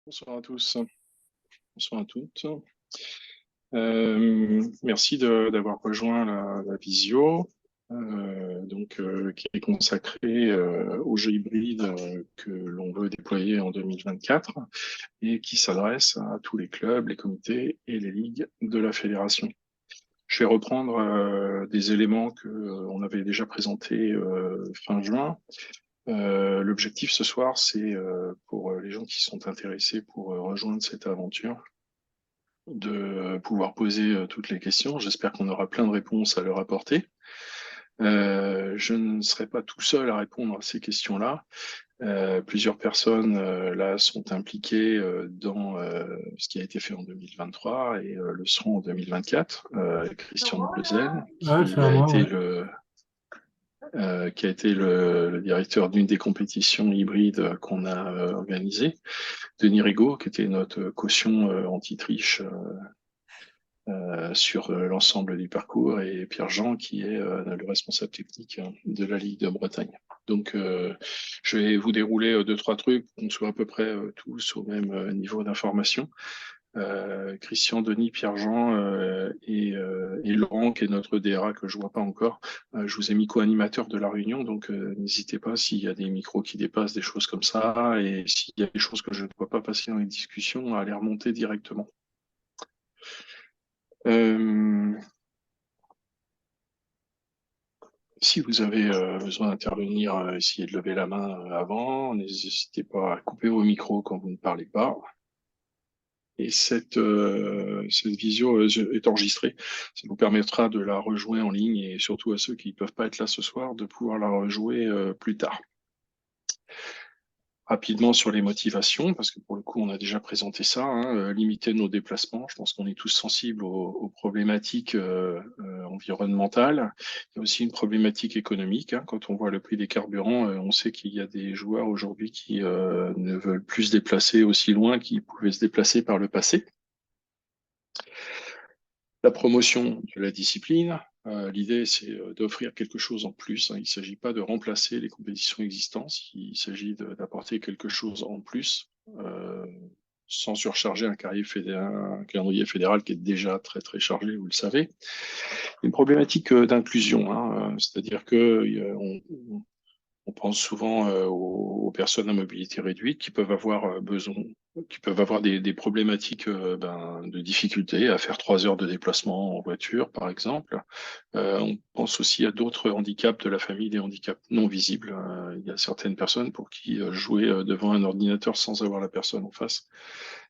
Bonsoir à tous, bonsoir à toutes. Merci d'avoir rejoint la visio, qui est consacrée au jeu hybride que l'on veut déployer en 2024 et qui s'adresse à tous les clubs, les comités et les ligues de la fédération. Je vais reprendre des éléments que on avait déjà présentés fin juin. L'objectif ce soir, c'est pour les gens qui sont intéressés pour rejoindre cette aventure, de pouvoir poser toutes les questions. J'espère qu'on aura plein de réponses à leur apporter. Je ne serai pas tout seul à répondre à ces questions-là. Plusieurs personnes là sont impliquées dans ce qui a été fait en 2023 et le seront en 2024. Christian Neuzel, Ouais, c'est à moi, ouais. qui a été le directeur d'une des compétitions hybrides qu'on a organisées. Denis Rigaud, qui était notre caution anti-triche sur l'ensemble du parcours, et Pierre-Jean, qui est le responsable technique de la Ligue de Bretagne. Donc, je vais vous dérouler deux, trois trucs pour qu'on soit à peu près tous au même niveau d'information. Christian, Denis, Pierre-Jean et Laurent, qui est notre DRA que je vois pas encore. Je vous ai mis co-animateur de la réunion, donc n'hésitez pas s'il y a des micros qui dépassent, des choses comme ça, et s'il y a des choses que je ne vois pas passer dans les discussions, à les remonter directement. Si vous avez besoin d'intervenir, essayez de lever la main avant. N'hésitez pas à couper vos micros quand vous ne parlez pas. Et cette visio est enregistrée. Ça vous permettra de la rejouer en ligne et surtout à ceux qui ne peuvent pas être là ce soir, de pouvoir la rejouer plus tard. Rapidement sur les motivations, parce que pour le coup, on a déjà présenté ça, hein, limiter nos déplacements. Je pense qu'on est tous sensibles aux problématiques environnementales. Il y a aussi une problématique économique, hein. Quand on voit le prix des carburants, on sait qu'il y a des joueurs aujourd'hui qui ne veulent plus se déplacer aussi loin qu'ils pouvaient se déplacer par le passé. La promotion de la discipline. L'idée, c'est d'offrir quelque chose en plus, hein. Il ne s'agit pas de remplacer les compétitions existantes, il s'agit d'apporter quelque chose en plus, sans surcharger un calendrier fédéral qui est déjà très très chargé, vous le savez. Une problématique d'inclusion, hein, c'est-à-dire que on pense souvent aux personnes à mobilité réduite qui peuvent avoir qui peuvent avoir des problématiques de difficulté à faire 3 heures de déplacement en voiture, par exemple. On pense aussi à d'autres handicaps de la famille, des handicaps non visibles. Il y a certaines personnes pour qui jouer devant un ordinateur sans avoir la personne en face,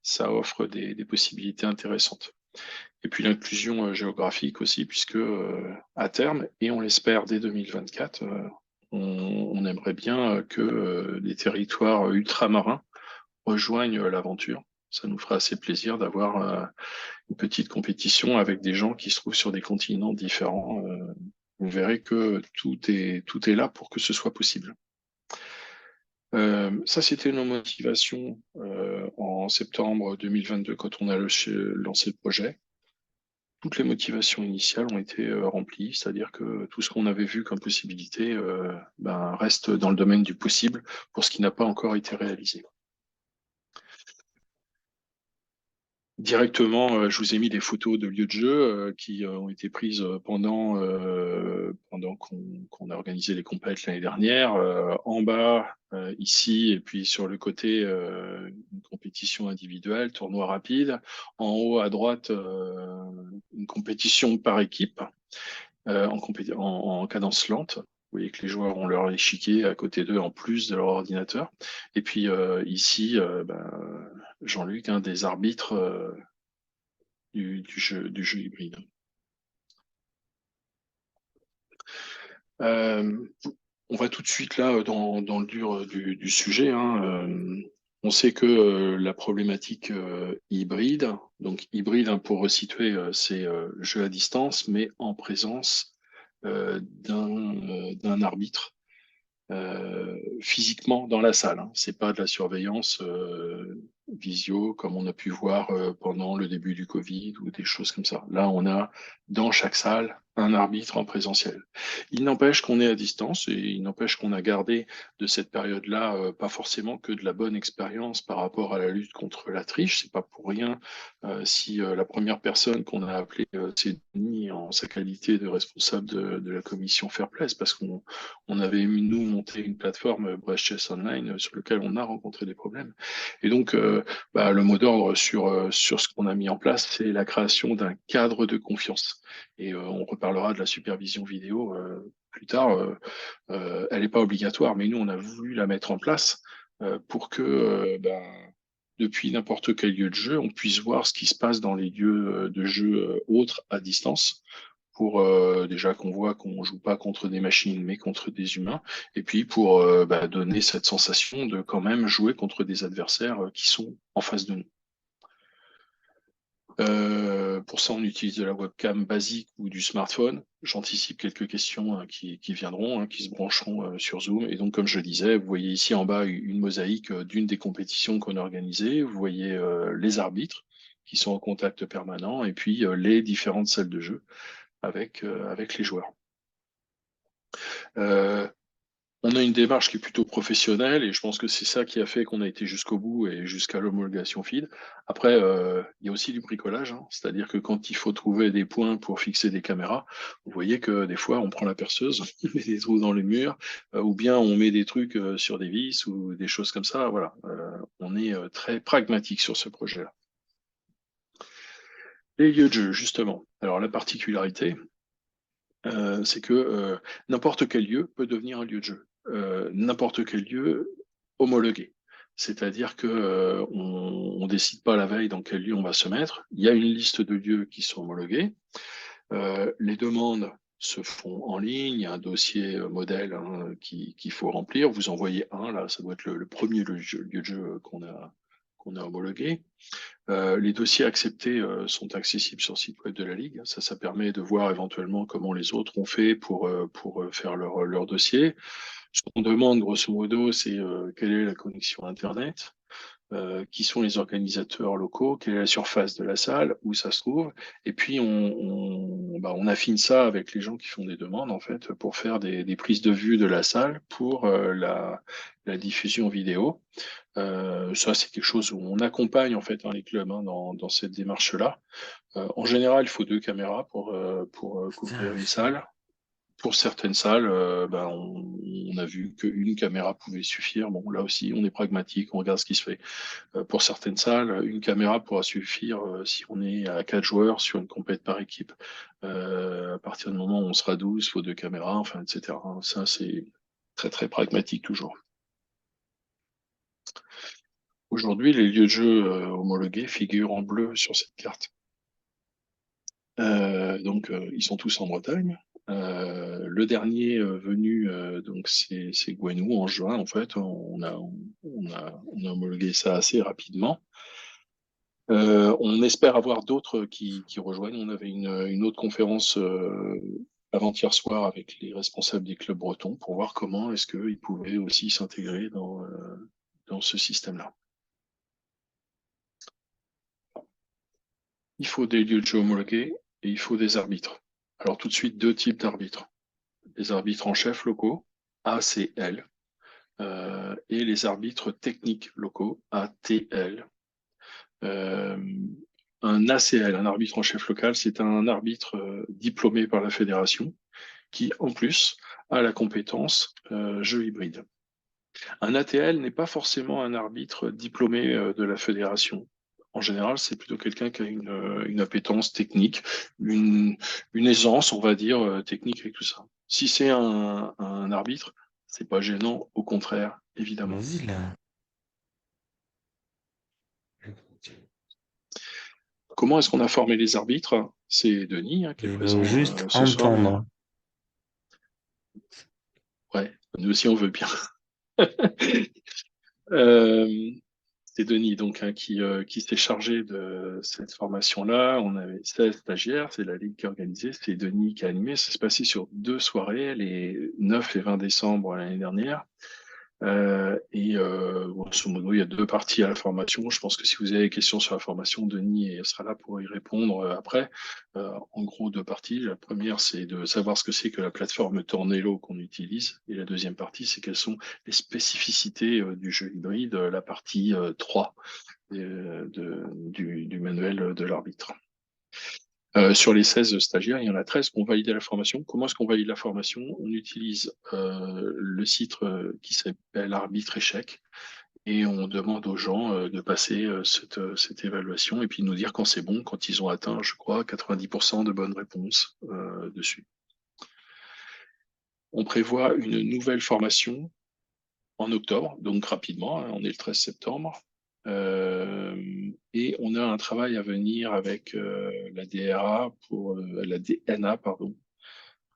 ça offre des possibilités intéressantes. Et puis l'inclusion géographique aussi, puisque à terme, et on l'espère dès 2024, on aimerait bien que les territoires ultramarins rejoignent l'aventure. Ça nous fera assez plaisir d'avoir une petite compétition avec des gens qui se trouvent sur des continents différents. Vous verrez que tout est là pour que ce soit possible. Ça, c'était nos motivations en septembre 2022 quand on a lancé le projet. Toutes les motivations initiales ont été remplies, c'est-à-dire que tout ce qu'on avait vu comme possibilité reste dans le domaine du possible pour ce qui n'a pas encore été réalisé. Directement, je vous ai mis des photos de lieux de jeu qui ont été prises pendant qu'on a organisé les compètes l'année dernière. En bas, ici, et puis sur le côté, une compétition individuelle, tournoi rapide. En haut, à droite, une compétition par équipe en cadence lente. Vous voyez que les joueurs ont leur échiquier à côté d'eux en plus de leur ordinateur. Et puis ici, Jean-Luc, un des arbitres du jeu hybride. On va tout de suite là dans le dur du sujet, hein. On sait que la problématique hybride, donc hybride, hein, pour resituer, c'est jeu à distance, mais en présence d'un arbitre physiquement dans la salle, hein. C'est pas de la surveillance visio comme on a pu voir pendant le début du Covid ou des choses comme ça. Là, on a dans chaque salle un arbitre en présentiel. Il n'empêche qu'on est à distance et il n'empêche qu'on a gardé de cette période-là pas forcément que de la bonne expérience par rapport à la lutte contre la triche. C'est pas pour rien si la première personne qu'on a appelée, c'est Denis en sa qualité de responsable de la commission Fairplay, parce qu'on avait nous monté une plateforme Brest Chess Online sur lequel on a rencontré des problèmes. Et donc le mot d'ordre sur ce qu'on a mis en place, c'est la création d'un cadre de confiance. Et on reparlera de la supervision vidéo plus tard. Elle n'est pas obligatoire, mais nous, on a voulu la mettre en place pour que, depuis n'importe quel lieu de jeu, on puisse voir ce qui se passe dans les lieux de jeu autres à distance, pour déjà qu'on voit qu'on joue pas contre des machines, mais contre des humains, et puis pour donner cette sensation de quand même jouer contre des adversaires qui sont en face de nous. Pour ça, on utilise de la webcam basique ou du smartphone. J'anticipe quelques questions qui viendront, qui se brancheront sur Zoom. Et donc, comme je le disais, vous voyez ici en bas une mosaïque d'une des compétitions qu'on a organisées. Vous voyez les arbitres qui sont en contact permanent et puis les différentes salles de jeu avec les joueurs. On a une démarche qui est plutôt professionnelle et je pense que c'est ça qui a fait qu'on a été jusqu'au bout et jusqu'à l'homologation FID. Après, il y a aussi du bricolage, hein. C'est-à-dire que quand il faut trouver des points pour fixer des caméras, vous voyez que des fois on prend la perceuse, on met des trous dans les murs, ou bien on met des trucs sur des vis ou des choses comme ça. Voilà, on est très pragmatique sur ce projet-là. Les lieux de jeu, justement. Alors la particularité, c'est que n'importe quel lieu peut devenir un lieu de jeu. N'importe quel lieu homologué. C'est-à-dire que on décide pas la veille dans quel lieu on va se mettre. Il y a une liste de lieux qui sont homologués. Les demandes se font en ligne. Il y a un dossier modèle qu'il faut remplir. Vous envoyez un, là, ça doit être le premier lieu de jeu qu'on a homologué. Les dossiers acceptés sont accessibles sur le site web de la Ligue. Ça permet de voir éventuellement comment les autres ont fait pour faire leur dossier. Ce qu'on demande, grosso modo, c'est quelle est la connexion Internet, qui sont les organisateurs locaux, quelle est la surface de la salle, où ça se trouve. Et puis, on affine ça avec les gens qui font des demandes, en fait, pour faire des prises de vue de la salle pour la diffusion vidéo. Ça, c'est quelque chose où on accompagne en fait les clubs dans cette démarche-là. En général, il faut 2 caméras pour couvrir une salle. Pour certaines salles, on a vu qu'une caméra pouvait suffire. Bon, là aussi, on est pragmatique, on regarde ce qui se fait. Pour certaines salles, une caméra pourra suffire si on est à 4 joueurs sur une compète par équipe. À partir du moment où on sera 12, il faut 2 caméras, enfin, etc. Ça, c'est très, très pragmatique toujours. Aujourd'hui, les lieux de jeu homologués figurent en bleu sur cette carte. Donc, ils sont tous en Bretagne. Le dernier venu, donc c'est Gwenou en juin. En fait, on a homologué ça assez rapidement. On espère avoir d'autres qui rejoignent. On avait une autre conférence avant-hier soir avec les responsables des clubs bretons pour voir comment est-ce qu'ils pouvaient aussi s'intégrer dans ce système-là. Il faut des lieux de jeu homologués et il faut des arbitres. Alors tout de suite, 2 types d'arbitres. Les arbitres en chef locaux, ACL, et les arbitres techniques locaux, ATL. Un ACL, un arbitre en chef local, c'est un arbitre diplômé par la fédération qui, en plus, a la compétence jeu hybride. Un ATL n'est pas forcément un arbitre diplômé de la fédération. En général, c'est plutôt quelqu'un qui a une appétence technique, une aisance, on va dire, technique avec tout ça. Si c'est un arbitre, c'est pas gênant, au contraire, évidemment. Vas-y là. Comment est-ce qu'on a formé les arbitres? C'est Denis qui est Je veux présent juste ce soir. entendre. Ouais, nous aussi on veut bien. Euh, C'est Denis donc qui s'est chargé de cette formation-là. On avait 16 stagiaires, c'est la Ligue qui a organisé, c'est Denis qui a animé. Ça s'est passé sur 2 soirées, les 9 et 20 décembre l'année dernière. Grosso modo, il y a deux parties à la formation. Je pense que si vous avez des questions sur la formation, Denis sera là pour y répondre après. En gros, deux parties. La première, c'est de savoir ce que c'est que la plateforme Tornello qu'on utilise. Et la deuxième partie, c'est quelles sont les spécificités du jeu hybride, la partie 3 du manuel de l'arbitre. Sur les 16 stagiaires, il y en a 13 qui ont validé la formation. Comment est-ce qu'on valide la formation? On utilise le site qui s'appelle Arbitre Échec et on demande aux gens de passer cette évaluation et puis de nous dire quand c'est bon, quand ils ont atteint, je crois, 90% de bonnes réponses dessus. On prévoit une nouvelle formation en octobre, donc rapidement, hein, on est le 13 septembre. Et on a un travail à venir avec la DRA pour la DNA, pardon,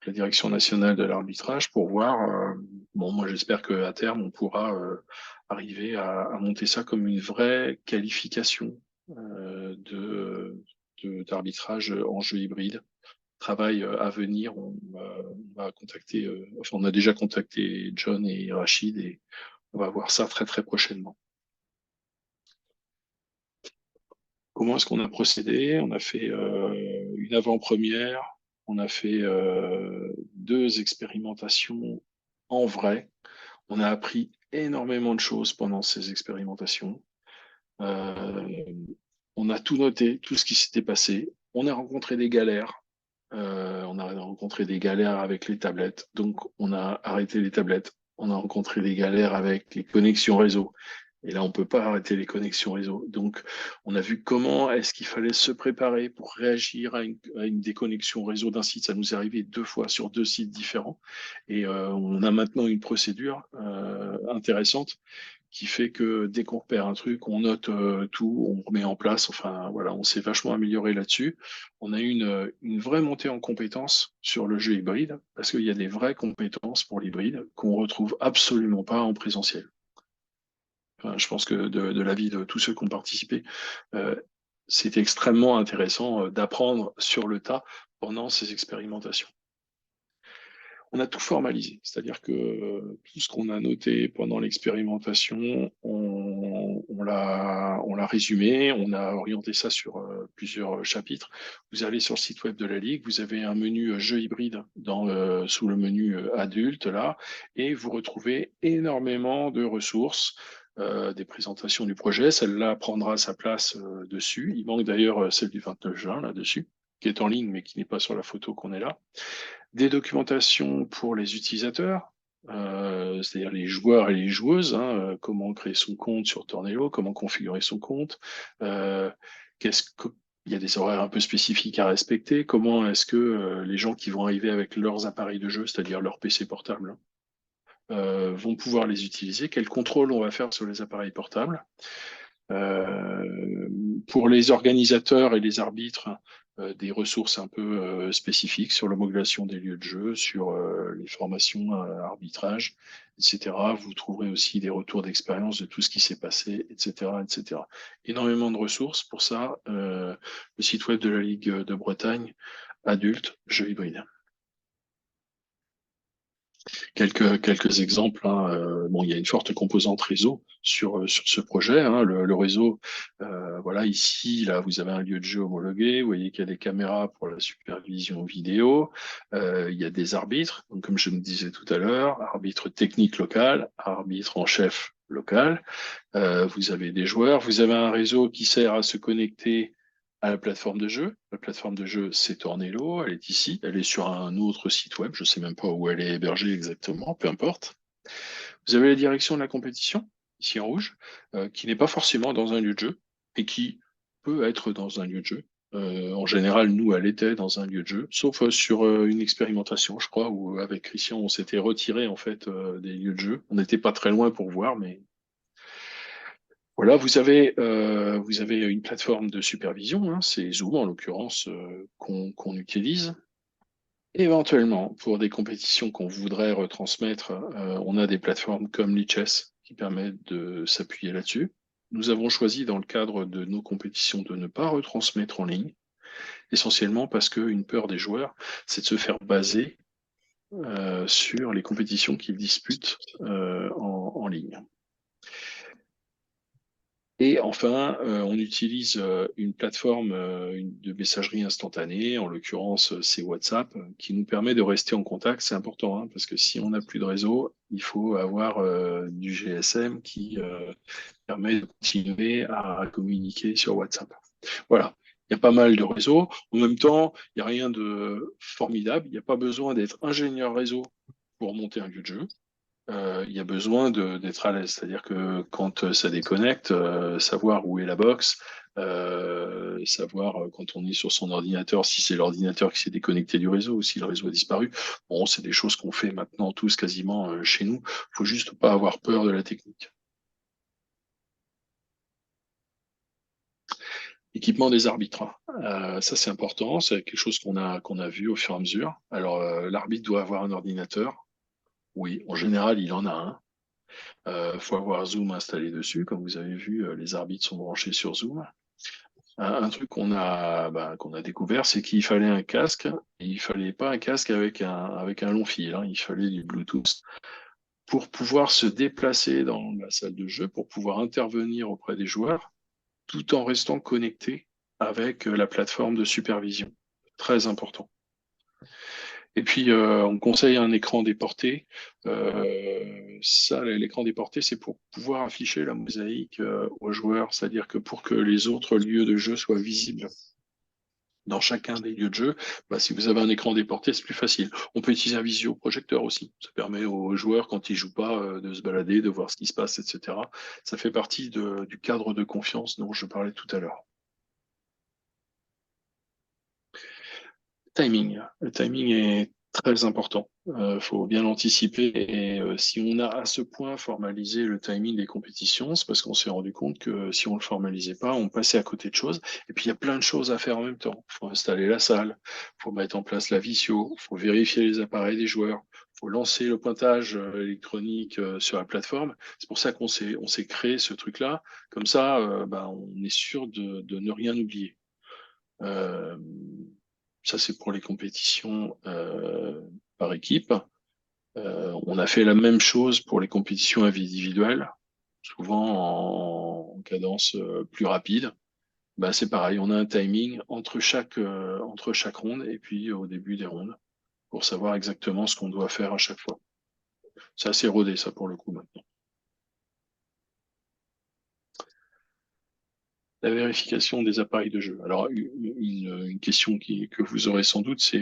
la Direction nationale de l'arbitrage, pour voir. Bon, moi j'espère qu'à terme on pourra arriver à monter ça comme une vraie qualification d'arbitrage en jeu hybride. Travail à venir, on va contacter, enfin on a déjà contacté John et Rachid et on va voir ça très très prochainement. Comment est-ce qu'on a procédé? On a fait une avant-première, on a fait deux expérimentations en vrai. On a appris énormément de choses pendant ces expérimentations. Euh, on a tout noté, tout ce qui s'était passé. On a rencontré des galères. On a rencontré des galères avec les tablettes. Donc, on a arrêté les tablettes. On a rencontré des galères avec les connexions réseau. Et là, on ne peut pas arrêter les connexions réseau. Donc, on a vu comment est-ce qu'il fallait se préparer pour réagir à une déconnexion réseau d'un site. Ça nous est arrivé 2 fois sur 2 sites différents. Et on a maintenant une procédure intéressante qui fait que dès qu'on repère un truc, on note tout, on remet en place. Enfin, voilà, on s'est vachement amélioré là-dessus. On a eu une vraie montée en compétences sur le jeu hybride, parce qu'il y a des vraies compétences pour l'hybride qu'on retrouve absolument pas en présentiel. Enfin, je pense que de l'avis de tous ceux qui ont participé, euh, c'est extrêmement intéressant d'apprendre sur le tas pendant ces expérimentations. On a tout formalisé, c'est-à-dire que tout ce qu'on a noté pendant l'expérimentation, on l'a résumé, on a orienté ça sur plusieurs chapitres. Vous allez sur le site web de la Ligue, vous avez un menu jeu hybride sous le menu adulte, là, et vous retrouvez énormément de ressources. Des présentations du projet, celle-là prendra sa place dessus. Il manque d'ailleurs celle du 29 juin là-dessus, qui est en ligne mais qui n'est pas sur la photo qu'on est là. Des documentations pour les utilisateurs, c'est-à-dire les joueurs et les joueuses, hein, comment créer son compte sur Tornello, comment configurer son compte, qu'est-ce que il y a des horaires un peu spécifiques à respecter. Comment est-ce que les gens qui vont arriver avec leurs appareils de jeu, c'est-à-dire leur PC portable, vont pouvoir les utiliser? Quel contrôle on va faire sur les appareils portables? Pour les organisateurs et les arbitres, des ressources un peu spécifiques sur l'homologation des lieux de jeu, sur les formations arbitrage, etc. Vous trouverez aussi des retours d'expérience de tout ce qui s'est passé, etc., etc. Énormément de ressources pour ça. Le site web de la Ligue de Bretagne, adulte, jeux hybrides. Quelques exemples, hein. Bon, il y a une forte composante réseau sur ce projet, hein. Le réseau, voilà, ici, là, vous avez un lieu de jeu homologué. Vous voyez qu'il y a des caméras pour la supervision vidéo. Il y a des arbitres, donc, comme je me disais tout à l'heure, arbitre technique local, arbitre en chef local. Vous avez des joueurs. Vous avez un réseau qui sert à se connecter à la plateforme de jeu. La plateforme de jeu, c'est Tornello, elle est ici, elle est sur un autre site web, je ne sais même pas où elle est hébergée exactement, peu importe. Vous avez la direction de la compétition, ici en rouge, qui n'est pas forcément dans un lieu de jeu, et qui peut être dans un lieu de jeu. En général, nous, elle était dans un lieu de jeu, sauf sur une expérimentation, je crois, où avec Christian, on s'était retiré en fait des lieux de jeu. On n'était pas très loin pour voir, mais voilà, vous avez une plateforme de supervision, hein, c'est Zoom en l'occurrence qu'on utilise. Éventuellement, pour des compétitions qu'on voudrait retransmettre, on a des plateformes comme Lichess qui permettent de s'appuyer là-dessus. Nous avons choisi dans le cadre de nos compétitions de ne pas retransmettre en ligne, essentiellement parce qu'une peur des joueurs, c'est de se faire baser sur les compétitions qu'ils disputent en ligne. Et enfin, on utilise une plateforme de messagerie instantanée, en l'occurrence c'est WhatsApp, qui nous permet de rester en contact. C'est important, hein, parce que si on n'a plus de réseau, il faut avoir du GSM qui permet de continuer à communiquer sur WhatsApp. Voilà, il y a pas mal de réseaux. En même temps, il n'y a rien de formidable. Il n'y a pas besoin d'être ingénieur réseau pour monter un lieu de jeu. Il y a besoin d'être à l'aise. C'est-à-dire que quand ça déconnecte, savoir où est la box, savoir quand on est sur son ordinateur, si c'est l'ordinateur qui s'est déconnecté du réseau ou si le réseau a disparu. Bon, c'est des choses qu'on fait maintenant tous quasiment chez nous. Il faut juste pas avoir peur de la technique. Équipement des arbitres. Ça, c'est important. C'est quelque chose qu'on a vu au fur et à mesure. Alors, l'arbitre doit avoir un ordinateur. Oui, en général, il en a un. Faut avoir Zoom installé dessus. Comme vous avez vu, les arbitres sont branchés sur Zoom. Un truc qu'on a découvert, c'est qu'il fallait un casque. Et il fallait pas un casque avec un long fil, hein. Il fallait du Bluetooth pour pouvoir se déplacer dans la salle de jeu, pour pouvoir intervenir auprès des joueurs, tout en restant connecté avec la plateforme de supervision. Très important. Et puis, on conseille un écran déporté. Ça, l'écran déporté, c'est pour pouvoir afficher la mosaïque aux joueurs, c'est-à-dire que pour que les autres lieux de jeu soient visibles dans chacun des lieux de jeu, si vous avez un écran déporté, c'est plus facile. On peut utiliser un visioprojecteur aussi. Ça permet aux joueurs, quand ils jouent pas, de se balader, de voir ce qui se passe, etc. Ça fait partie du cadre de confiance dont je parlais tout à l'heure. Timing. Le timing est très important. Il faut bien l'anticiper. Et si on a à ce point formalisé le timing des compétitions, c'est parce qu'on s'est rendu compte que si on le formalisait pas, on passait à côté de choses. Et puis il y a plein de choses à faire en même temps. Il faut installer la salle, il faut mettre en place la visio, il faut vérifier les appareils des joueurs, il faut lancer le pointage électronique sur la plateforme. C'est pour ça qu'on s'est créé ce truc-là. Comme ça, on est sûr de ne rien oublier. Euh, Ça, c'est pour les compétitions par équipe. On a fait la même chose pour les compétitions individuelles, souvent en cadence plus rapide. C'est pareil, on a un timing entre chaque ronde et puis au début des rondes pour savoir exactement ce qu'on doit faire à chaque fois. C'est assez rodé, ça, pour le coup, maintenant. La vérification des appareils de jeu. Alors, une question que vous aurez sans doute, c'est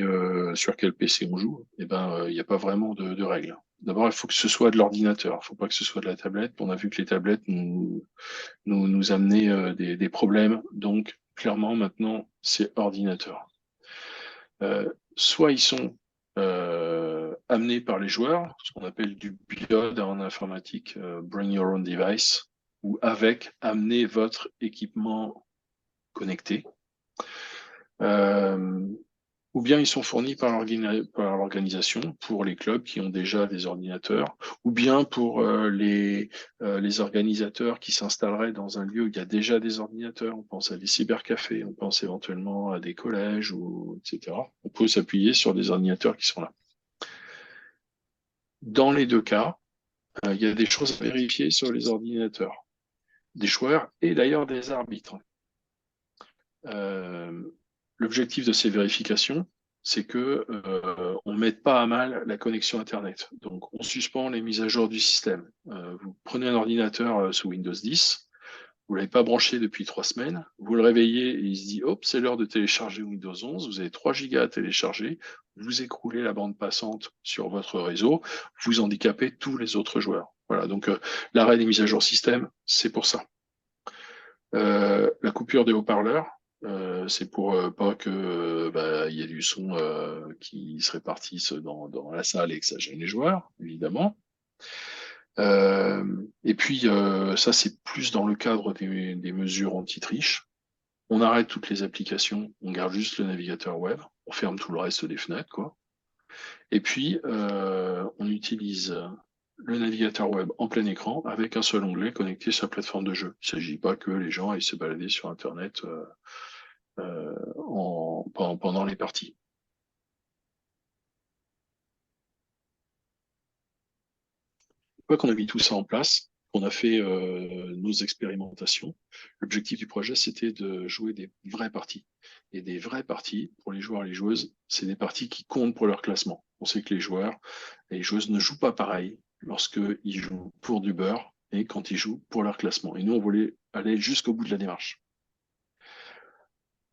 sur quel PC on joue. Eh ben, il n'y a pas vraiment de règles. D'abord, il faut que ce soit de l'ordinateur. Il ne faut pas que ce soit de la tablette. On a vu que les tablettes nous amenaient des problèmes. Donc, clairement, maintenant, c'est ordinateur. Soit ils sont amenés par les joueurs, ce qu'on appelle du BIOD en informatique, Bring Your Own Device, ou avec amener votre équipement connectés, euh, ou bien ils sont fournis par l'organisation pour les clubs qui ont déjà des ordinateurs, ou bien pour les organisateurs qui s'installeraient dans un lieu où il y a déjà des ordinateurs. On pense à des cybercafés, on pense éventuellement à des collèges, etc. On peut s'appuyer sur des ordinateurs qui sont là. Dans les deux cas, il y a des choses à vérifier sur les ordinateurs, des joueurs et d'ailleurs des arbitres. Euh, L'objectif de ces vérifications, c'est que on ne mette pas à mal la connexion Internet. Donc, on suspend les mises à jour du système. Vous prenez un ordinateur sous Windows 10, vous ne l'avez pas branché depuis 3 semaines, vous le réveillez et il se dit, hop, c'est l'heure de télécharger Windows 11, vous avez 3 gigas à télécharger, vous écroulez la bande passante sur votre réseau, vous handicapez tous les autres joueurs. Voilà, donc l'arrêt des mises à jour système, c'est pour ça. La coupure des haut-parleurs, c'est pour pas que y ait du son qui se répartisse dans la salle et que ça gêne les joueurs, évidemment. Et puis ça, c'est plus dans le cadre des mesures anti-triche. On arrête toutes les applications, on garde juste le navigateur web, on ferme tout le reste des fenêtres, quoi. Et puis on utilise le navigateur web en plein écran avec un seul onglet connecté sur la plateforme de jeu. Il ne s'agit pas que les gens aillent se balader sur Internet pendant les parties. fois qu'on a mis tout ça en place, on a fait nos expérimentations, l'objectif du projet, c'était de jouer des vraies parties. Et des vraies parties, pour les joueurs et les joueuses, c'est des parties qui comptent pour leur classement. On sait que les joueurs et les joueuses ne jouent pas pareil lorsqu'ils jouent pour du beurre et quand ils jouent pour leur classement. Et nous, on voulait aller jusqu'au bout de la démarche.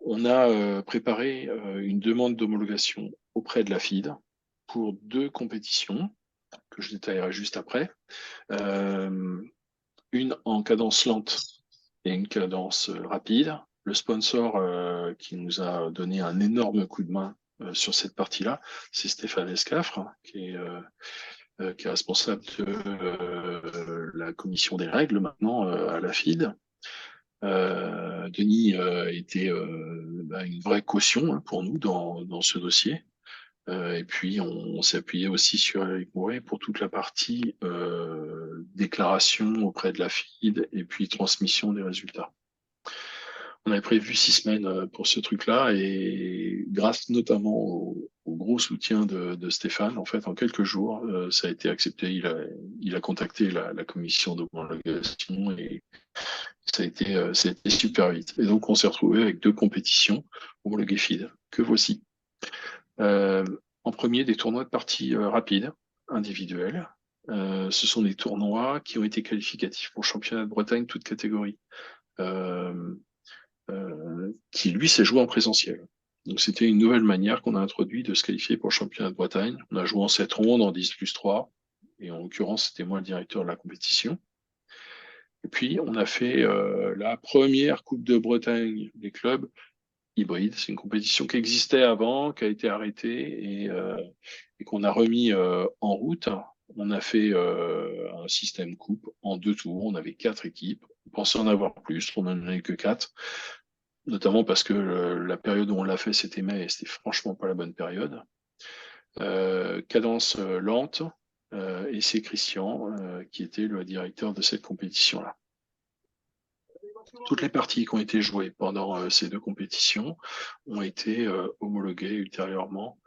On a préparé une demande d'homologation auprès de la FIDE pour 2 compétitions que je détaillerai juste après. Une en cadence lente et une cadence rapide. Le sponsor qui nous a donné un énorme coup de main sur cette partie-là, c'est Stéphane Escafre, qui est responsable de la commission des règles maintenant à la FIDE. Denis était une vraie caution pour nous dans ce dossier. Et puis, on s'est appuyé aussi sur Eric Mouret pour toute la partie déclaration auprès de la FIDE et puis transmission des résultats. On avait prévu 6 semaines pour ce truc-là et grâce notamment au gros soutien de Stéphane, en fait, en quelques jours, ça a été accepté. Il a contacté la commission d'homologation et ça a été super vite. Et donc, on s'est retrouvé avec 2 compétitions homologuées FIDE, que voici. En premier, des tournois de parties rapides, individuels. Ce sont des tournois qui ont été qualificatifs pour le championnat de Bretagne, toute catégorie, qui lui s'est joué en présentiel. Donc c'était une nouvelle manière qu'on a introduit de se qualifier pour le championnat de Bretagne. On a joué en 7 rondes, en 10+3, et en l'occurrence, c'était moi le directeur de la compétition. Et puis, on a fait la première Coupe de Bretagne des clubs hybride. C'est une compétition qui existait avant, qui a été arrêtée et qu'on a remis en route. On a fait un système coupe en 2 tours. On avait 4 équipes. On pensait en avoir plus. On n'en avait que 4. Notamment parce que la période où on l'a fait, c'était mai et c'était franchement pas la bonne période. Cadence lente. Et c'est Christian qui était le directeur de cette compétition-là. Toutes les parties qui ont été jouées pendant ces 2 compétitions ont été homologuées ultérieurement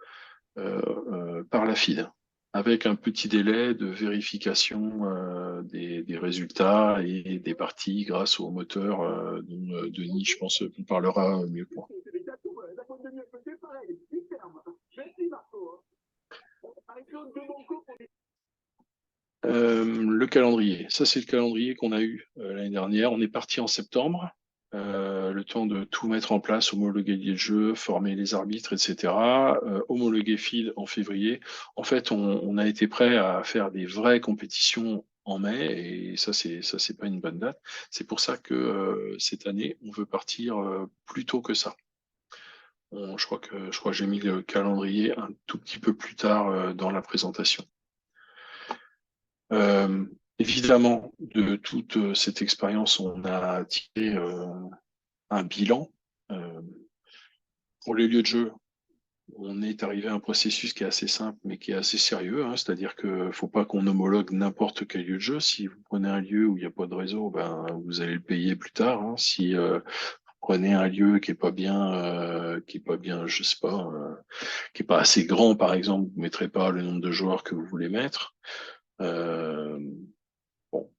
par la FIDE, avec un petit délai de vérification des résultats et des parties grâce au moteur dont Denis, je pense, vous parlera mieux que moi. Le calendrier, ça c'est le calendrier qu'on a eu l'année dernière. On est parti en septembre, le temps de tout mettre en place, homologuer les jeux, former les arbitres, etc. Homologuer FIDE en février. En fait, on a été prêt à faire des vraies compétitions en mai, et ça c'est pas une bonne date. C'est pour ça que cette année, on veut partir plus tôt que ça. Je crois que j'ai mis le calendrier un tout petit peu plus tard dans la présentation. Évidemment, de toute cette expérience, on a tiré un bilan. Pour les lieux de jeu, on est arrivé à un processus qui est assez simple, mais qui est assez sérieux. C'est-à-dire qu'il ne faut pas qu'on homologue n'importe quel lieu de jeu. Si vous prenez un lieu où il n'y a pas de réseau, vous allez le payer plus tard. Si vous prenez un lieu qui est pas bien, je sais pas, qui est pas assez grand, par exemple, vous mettrez pas le nombre de joueurs que vous voulez mettre. Bon.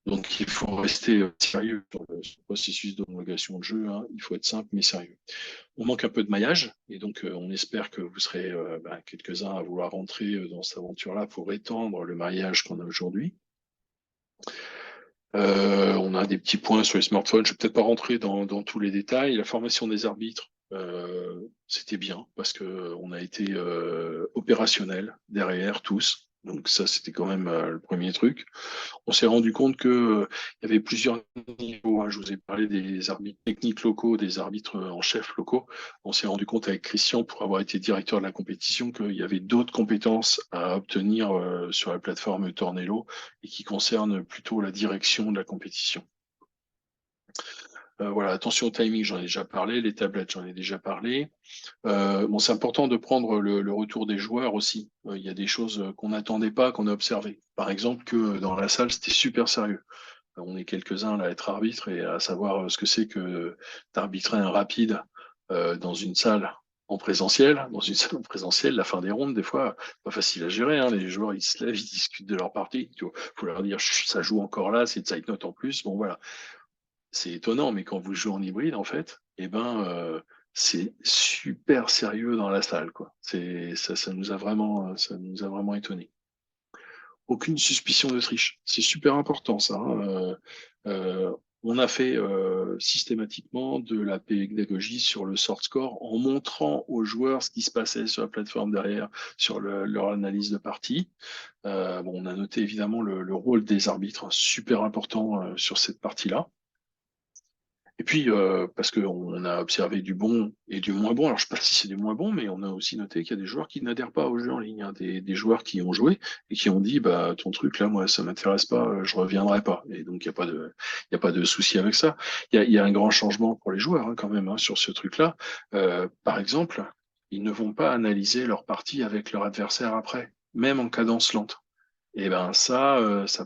Donc il faut rester sérieux sur le processus d'homologation de jeu. Il faut être simple mais sérieux. On manque un peu de maillage et donc on espère que vous serez quelques-uns à vouloir rentrer dans cette aventure-là pour étendre le maillage qu'on a aujourd'hui. On a des petits points sur les smartphones. Je ne vais peut-être pas rentrer dans tous les détails. La formation des arbitres, c'était bien parce qu'on a été opérationnel derrière tous. Donc ça, c'était quand même le premier truc. On s'est rendu compte que il y avait plusieurs niveaux. Je vous ai parlé des arbitres techniques locaux, des arbitres en chef locaux. On s'est rendu compte avec Christian, pour avoir été directeur de la compétition, qu'il y avait d'autres compétences à obtenir sur la plateforme Tornello et qui concernent plutôt la direction de la compétition. Voilà, attention au timing, j'en ai déjà parlé, les tablettes, j'en ai déjà parlé. C'est important de prendre le retour des joueurs aussi. Il y a des choses qu'on n'attendait pas, qu'on a observées. Par exemple, que dans la salle, c'était super sérieux. On est quelques-uns là à être arbitres et à savoir ce que c'est que d'arbitrer un rapide dans une salle en présentiel, dans une salle en présentiel, la fin des rondes, des fois, pas facile à gérer, hein. Les joueurs, ils se lèvent, ils discutent de leur partie. Il faut leur dire, chut, ça joue encore là, c'est de side note en plus. Bon, voilà. C'est étonnant, mais quand vous jouez en hybride, en fait, eh ben, c'est super sérieux dans la salle, quoi. Ça nous a vraiment étonné. Aucune suspicion de triche. C'est super important, ça, hein. On a fait systématiquement de la pédagogie sur le sort score en montrant aux joueurs ce qui se passait sur la plateforme derrière, sur leur analyse de partie. Bon, on a noté évidemment le rôle des arbitres, super important sur cette partie-là. Et puis, parce qu'on a observé du bon et du moins bon. Alors, je ne sais pas si c'est du moins bon, mais on a aussi noté qu'il y a des joueurs qui n'adhèrent pas au jeu en ligne, hein, des joueurs qui ont joué et qui ont dit, bah, ton truc, là, moi, ça m'intéresse pas, je reviendrai pas. Et donc, il y a pas de souci avec ça. Il y a un grand changement pour les joueurs, hein, quand même, hein, sur ce truc-là. Par exemple, ils ne vont pas analyser leur partie avec leur adversaire après, même en cadence lente. Et ben, ça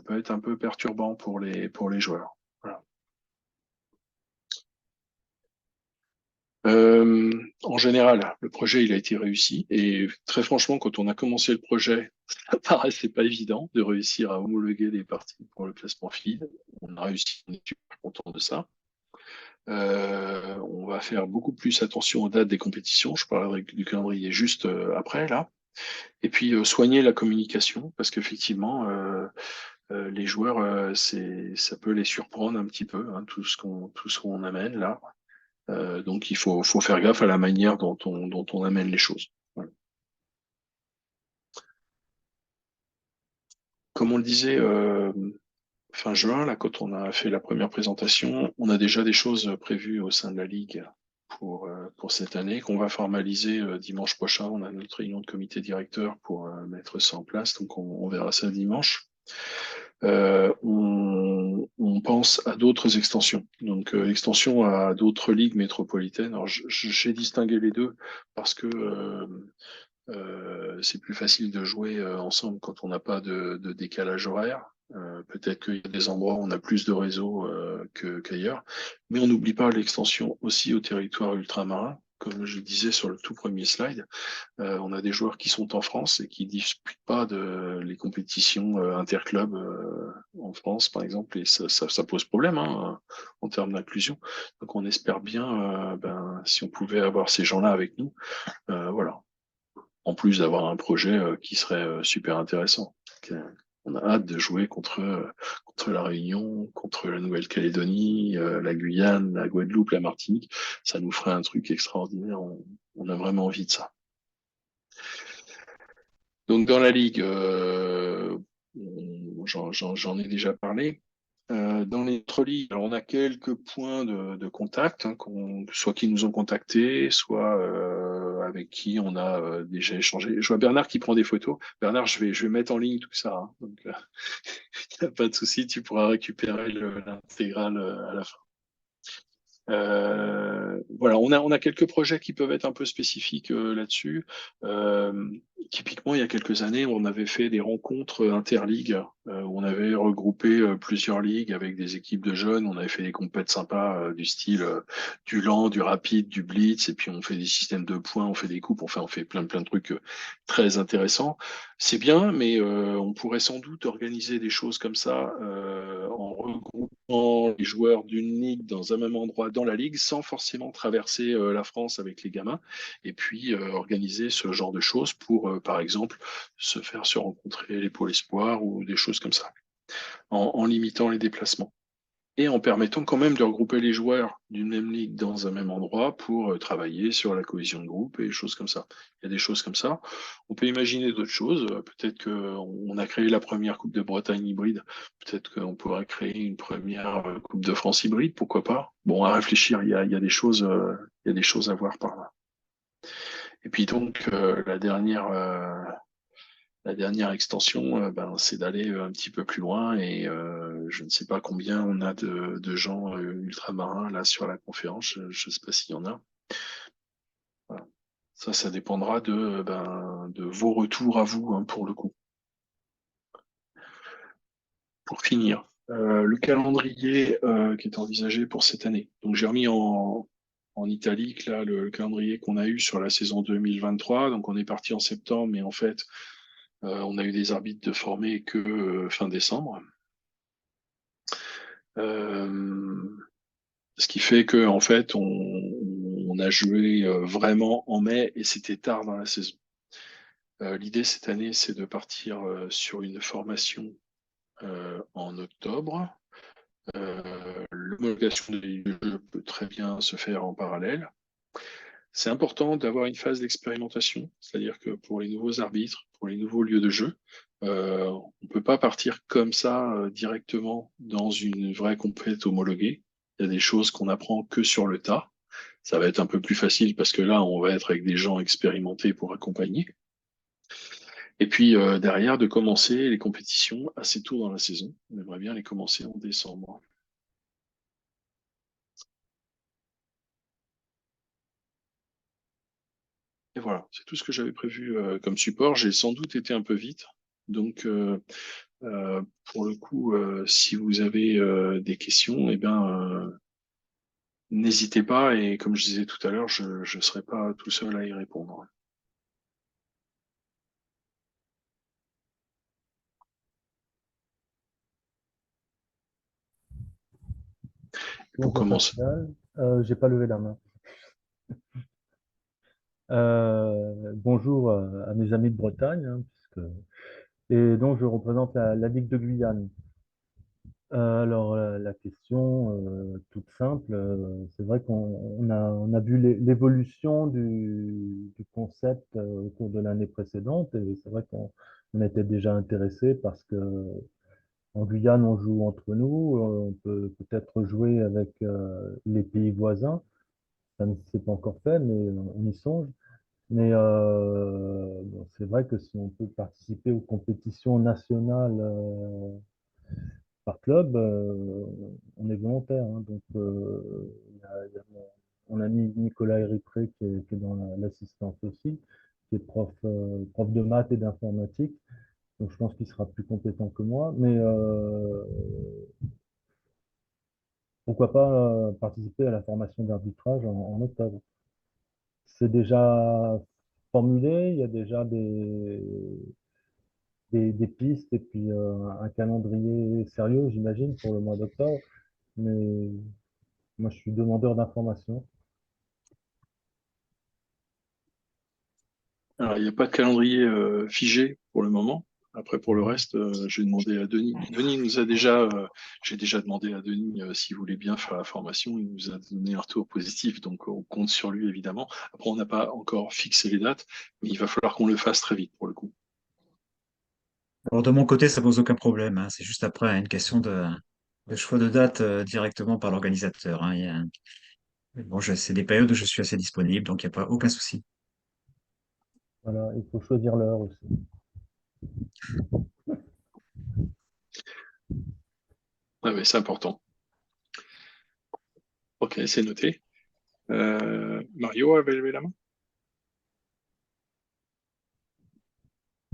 peut être un peu perturbant pour les joueurs. Voilà. En général, le projet il a été réussi et très franchement, quand on a commencé le projet, ça paraissait pas évident de réussir à homologuer des parties pour le classement FIDE. On a réussi, on est super content de ça. On va faire beaucoup plus attention aux dates des compétitions. Je parlerai du calendrier juste après là. Et puis soigner la communication parce qu'effectivement, les joueurs, ça peut les surprendre un petit peu, hein, tout ce qu'on amène là. Donc faut faire gaffe à la manière dont on amène les choses. Voilà. Comme on le disait fin juin, là, quand on a fait la première présentation, on a déjà des choses prévues au sein de la Ligue pour cette année qu'on va formaliser dimanche prochain. On a notre réunion de comité directeur pour mettre ça en place, donc on verra ça dimanche. On pense à d'autres extensions. Donc, extension à d'autres ligues métropolitaines. Alors, j'ai distingué les deux parce que c'est plus facile de jouer ensemble quand on n'a pas de décalage horaire. Peut-être qu'il y a des endroits où on a plus de réseaux qu'ailleurs, mais on n'oublie pas l'extension aussi au territoire ultramarin. Comme je disais sur le tout premier slide, on a des joueurs qui sont en France et qui disputent pas les compétitions interclubs en France, par exemple, et ça pose problème, hein, en termes d'inclusion. Donc on espère bien, si on pouvait avoir ces gens-là avec nous, voilà. En plus d'avoir un projet qui serait super intéressant. Donc, on a hâte de jouer contre la Réunion, contre la Nouvelle-Calédonie, la Guyane, la Guadeloupe, la Martinique. Ça nous ferait un truc extraordinaire. On a vraiment envie de ça. Donc dans la ligue, j'en ai déjà parlé. Dans les autres ligues, alors on a quelques points de contact, hein, soit qui nous ont contactés, soit avec qui on a déjà échangé. Je vois Bernard qui prend des photos. Bernard, je vais mettre en ligne tout ça, hein. Donc il n'y a pas de souci, tu pourras récupérer l'intégrale à la fin. Voilà, on a quelques projets qui peuvent être un peu spécifiques là-dessus. Euh, Typiquement, il y a quelques années, on avait fait des rencontres interligues où on avait regroupé plusieurs ligues avec des équipes de jeunes. On avait fait des compètes sympas du style du lent, du rapide, du blitz, et puis on fait des systèmes de points, on fait des coupes, enfin on fait plein de trucs très intéressants. C'est bien, mais on pourrait sans doute organiser des choses comme ça en regroupant les joueurs d'une ligue dans un même endroit dans la ligue sans forcément traverser la France avec les gamins et puis organiser ce genre de choses pour, par exemple, se rencontrer les pôles espoirs ou des choses comme ça, en limitant les déplacements et en permettant quand même de regrouper les joueurs d'une même ligue dans un même endroit pour travailler sur la cohésion de groupe et des choses comme ça. Il y a des choses comme ça. On peut imaginer d'autres choses. Peut-être qu'on a créé la première Coupe de Bretagne hybride. Peut-être qu'on pourrait créer une première Coupe de France hybride. Pourquoi pas? Bon, à réfléchir. Il y a des choses, il y a des choses à voir par là. Et puis donc, la dernière extension, c'est d'aller un petit peu plus loin et je ne sais pas combien on a de gens ultramarins là sur la conférence. Je ne sais pas s'il y en a. Voilà. Ça dépendra de vos retours à vous, hein, pour le coup. Pour finir, le calendrier qui est envisagé pour cette année. Donc j'ai remis en italique là le calendrier qu'on a eu sur la saison 2023. Donc on est parti en septembre, mais en fait on a eu des arbitres de formés que fin décembre. Ce qui fait que en fait on a joué vraiment en mai et c'était tard dans la saison. L'idée cette année, c'est de partir sur une formation en octobre. L'homologation des jeux peut très bien se faire en parallèle. C'est important d'avoir une phase d'expérimentation, c'est-à-dire que pour les nouveaux arbitres, pour les nouveaux lieux de jeu, on ne peut pas partir comme ça directement dans une vraie compétition homologuée. Il y a des choses qu'on apprend que sur le tas. Ça va être un peu plus facile parce que là, on va être avec des gens expérimentés pour accompagner. Et puis derrière, de commencer les compétitions assez tôt dans la saison. On aimerait bien les commencer en décembre. Et voilà, c'est tout ce que j'avais prévu comme support. J'ai sans doute été un peu vite. Donc, pour le coup, si vous avez des questions, eh bien, n'hésitez pas. Et comme je disais tout à l'heure, je ne serai pas tout seul à y répondre. Pour Bonjour commencer. Pascal, j'ai pas levé la main. Bonjour à mes amis de Bretagne, hein, et donc je représente la Ligue de Guyane. Alors la question toute simple, c'est vrai qu'on a vu l'évolution du concept au cours de l'année précédente, et c'est vrai qu'on était déjà intéressé parce que en Guyane on joue entre nous, on peut peut-être jouer avec les pays voisins. Ça ne s'est pas encore fait, mais on y songe. Mais bon, c'est vrai que si on peut participer aux compétitions nationales par club, on est volontaire, hein. Donc, il y a mon ami Nicolas Eritré qui est dans l'assistance aussi, qui est prof de maths et d'informatique. Donc, je pense qu'il sera plus compétent que moi. Mais pourquoi pas participer à la formation d'arbitrage en octobre? C'est déjà formulé, il y a déjà des pistes et puis un calendrier sérieux, j'imagine, pour le mois d'octobre. Mais moi, je suis demandeur d'informations. Alors, il n'y a pas de calendrier figé pour le moment. Après, pour le Mhm. reste, j'ai demandé à Denis. Denis nous a déjà, j'ai déjà demandé à Denis s'il voulait bien faire la formation. Il nous a donné un retour positif, donc on compte sur lui évidemment. Après, on n'a pas encore fixé les dates, mais il va falloir qu'on le fasse très vite pour le coup. Alors, de mon côté, ça pose aucun problème, hein. C'est juste après une question de choix de date directement par l'organisateur, hein. Bon, c'est des périodes où je suis assez disponible, donc il n'y a pas aucun souci. Voilà, il faut choisir l'heure aussi. Ouais, mais c'est important. Ok, c'est noté. Mario avait levé la main.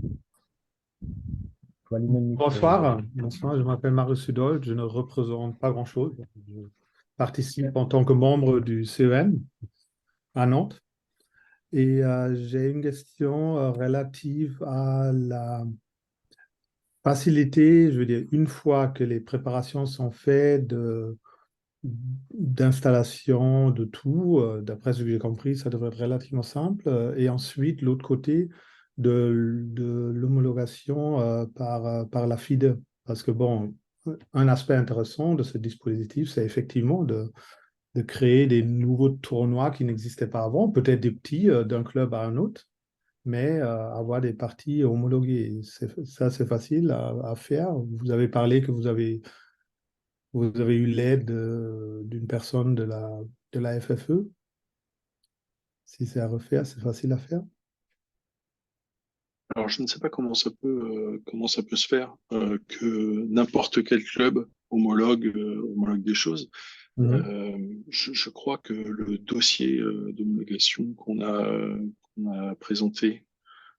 Il faut allumer le micro. Bonsoir, je m'appelle Marius Sudol, je ne représente pas grand-chose. Je participe en tant que membre du CEN à Nantes et j'ai une question relative à la facilité, je veux dire, une fois que les préparations sont faites d'installation de tout, d'après ce que j'ai compris, ça devrait être relativement simple. Et ensuite, l'autre côté de l'homologation par la FIDE. Parce que, bon, un aspect intéressant de ce dispositif, c'est effectivement de créer des nouveaux tournois qui n'existaient pas avant, peut-être des petits d'un club à un autre, mais avoir des parties homologuées. Ça, c'est facile à faire. Vous avez parlé que vous avez eu l'aide d'une personne de la FFE. Si c'est à refaire, c'est facile à faire. Alors, je ne sais pas comment ça peut se faire que n'importe quel club homologue des choses. Mhm. Je crois que le dossier d'homologation qu'on a présenté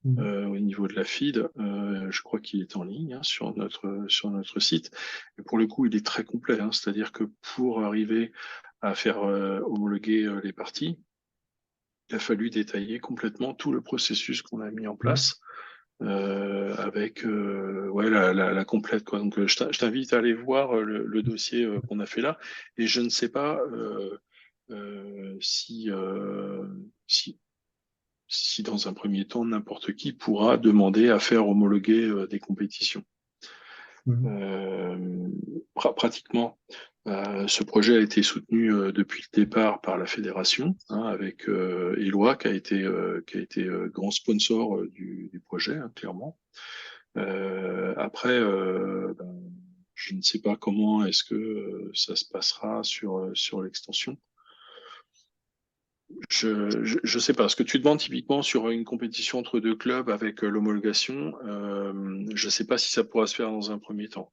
Mhm. au niveau de la FID, je crois qu'il est en ligne hein, sur notre site. Et pour le coup, il est très complet, hein, c'est-à-dire que pour arriver à faire homologuer les parties, il a fallu détailler complètement tout le processus qu'on a mis en place avec ouais, la complète, quoi. Donc, je t'invite à aller voir le dossier qu'on a fait là. Et je ne sais pas si, si dans un premier temps, n'importe qui pourra demander à faire homologuer des compétitions. Pratiquement, ce projet a été soutenu depuis le départ par la fédération, hein, avec Éloi qui a été grand sponsor du projet, hein, clairement. Après, je ne sais pas comment est-ce que ça se passera sur l'extension. Je sais pas. Ce que tu demandes typiquement sur une compétition entre deux clubs avec l'homologation, je sais pas si ça pourra se faire dans un premier temps.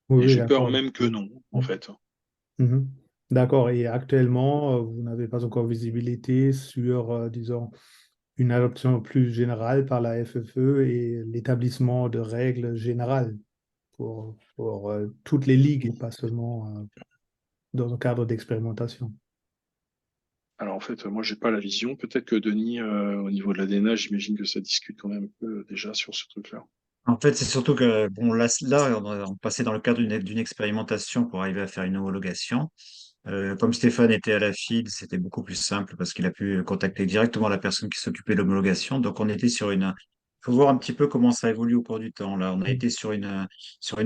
Oui, Et oui, j'ai peur d'accord. même que non, en fait. Mhm. D'accord. Et actuellement, vous n'avez pas encore visibilité sur, disons, une adoption plus générale par la FFE et l'établissement de règles générales pour toutes les ligues et pas seulement dans un cadre d'expérimentation. Alors en fait, moi j'ai pas la vision. Peut-être que Denis, au niveau de l'ADNA, j'imagine que ça discute quand même un peu déjà sur ce truc-là. En fait, c'est surtout que, bon, là, on passait dans le cadre d'une expérimentation pour arriver à faire une homologation. Comme Stéphane était à la FID, c'était beaucoup plus simple parce qu'il a pu contacter directement la personne qui s'occupait de l'homologation. Donc, on était sur une. Il faut voir un petit peu comment ça évolue au cours du temps. Là, on a été sur une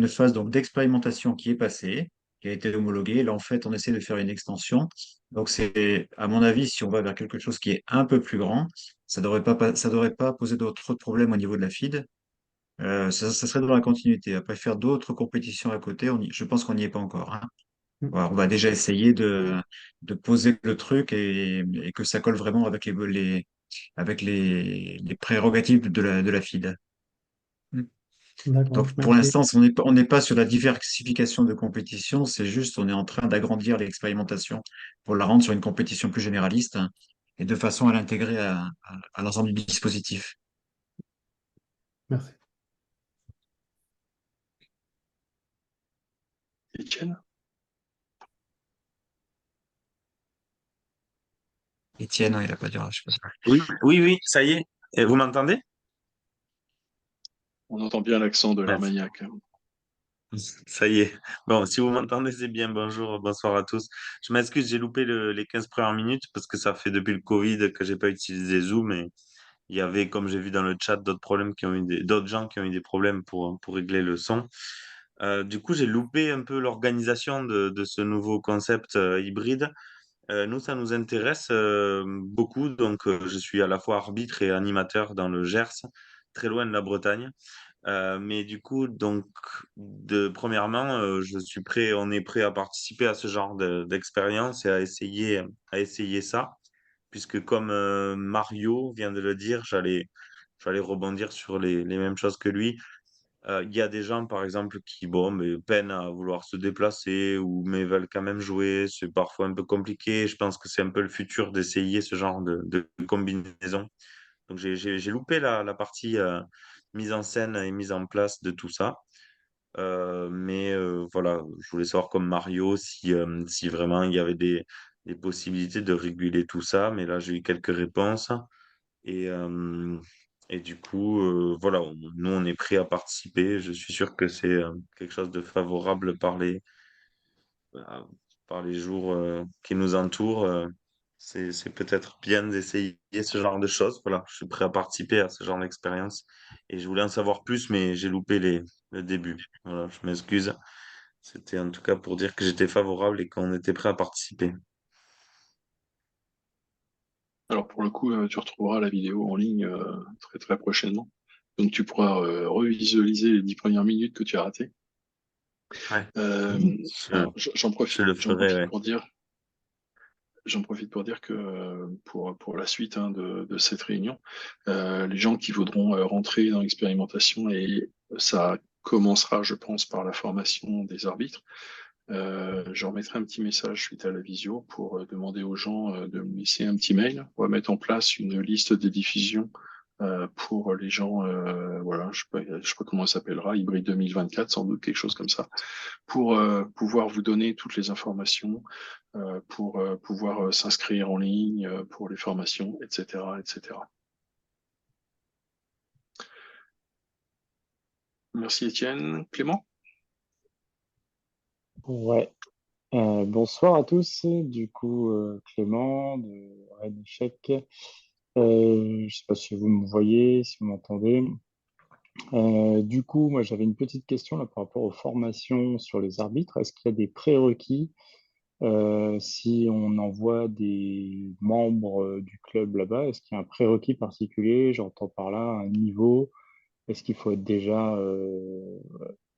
phase donc d'expérimentation qui est passée, qui a été homologuée. Là, en fait, on essaie de faire une extension. Donc, c'est, à mon avis, si on va vers quelque chose qui est un peu plus grand, ça devrait pas poser trop de problèmes au niveau de la FID. Ça serait dans la continuité. Après, faire d'autres compétitions à côté, je pense qu'on n'y est pas encore, hein. Voilà, on va déjà essayer de poser le truc et que ça colle vraiment avec avec les prérogatives de la FID. Mm. D'accord, Donc, pour merci. l'instant, on n'est pas sur la diversification de compétitions, c'est juste, on est en train d'agrandir l'expérimentation pour la rendre sur une compétition plus généraliste, hein, et de façon à l'intégrer à l'ensemble du dispositif. Merci. Étienne? Étienne, non, il a pas dit, je sais pas. Oui, oui, oui, ça y est. Et vous m'entendez? On entend bien l'accent de Ouais, l'Armagnac. ça y est. Bon, si vous m'entendez, c'est bien. Bonjour, bonsoir à tous. Je m'excuse, j'ai loupé les 15 premières minutes parce que ça fait depuis le Covid que j'ai pas utilisé Zoom et il y avait, comme j'ai vu dans le chat, d'autres problèmes qui ont eu d'autres gens qui ont eu des problèmes pour régler le son. Du coup, j'ai loupé un peu l'organisation de ce nouveau concept hybride. Nous, ça nous intéresse beaucoup. Donc, je suis à la fois arbitre et animateur dans le Gers, très loin de la Bretagne. Mais du coup, donc, premièrement, je suis prêt, on est prêt à participer à ce genre d'expérience et à essayer ça, puisque comme Mario vient de le dire, j'allais rebondir sur les mêmes choses que lui. Il y a des gens, par exemple, qui, bon, mais peinent à vouloir se déplacer ou mais veulent quand même jouer. C'est parfois un peu compliqué. Je pense que c'est un peu le futur d'essayer ce genre de combinaison. Donc, j'ai loupé la partie mise en scène et mise en place de tout ça. Mais voilà, je voulais savoir comme Mario si vraiment il y avait des possibilités de réguler tout ça. Mais là, j'ai eu quelques réponses. Et, euh, et du coup, voilà, nous, on est prêts à participer. Je suis sûr que c'est quelque chose de favorable euh, par les jours qui nous entourent. C'est peut-être bien d'essayer ce genre de choses. Voilà, je suis prêt à participer à ce genre d'expérience. Et je voulais en savoir plus, mais j'ai loupé le début. Voilà, je m'excuse. C'était en tout cas pour dire que j'étais favorable et qu'on était prêt à participer. Alors pour le coup, tu retrouveras la vidéo en ligne très très prochainement. Donc tu pourras revisualiser les 10 premières minutes que tu as ratées. Ouais, je, Alors je le j'en ferai, profite ouais. pour dire, que pour la suite hein, de cette réunion, les gens qui voudront rentrer dans l'expérimentation, et ça commencera, je pense, par la formation des arbitres, je remettrai un petit message suite à la visio pour demander aux gens de me laisser un petit mail. On va mettre en place une liste de diffusion pour les gens, voilà, je sais pas comment ça s'appellera, Hybride 2024, sans doute quelque chose comme ça, pour pouvoir vous donner toutes les informations, pour pouvoir s'inscrire en ligne pour les formations, etc., etc. Merci Étienne. Clément? Ouais. Bonsoir à tous. Du coup, Clément de Red Échec. Je sais pas si vous me voyez, si vous m'entendez. Du coup, moi, j'avais une petite question là par rapport aux formations sur les arbitres. Est-ce qu'il y a des prérequis si on envoie des membres du club là-bas? Est-ce qu'il y a un prérequis particulier? J'entends par là un niveau. Est-ce qu'il faut être déjà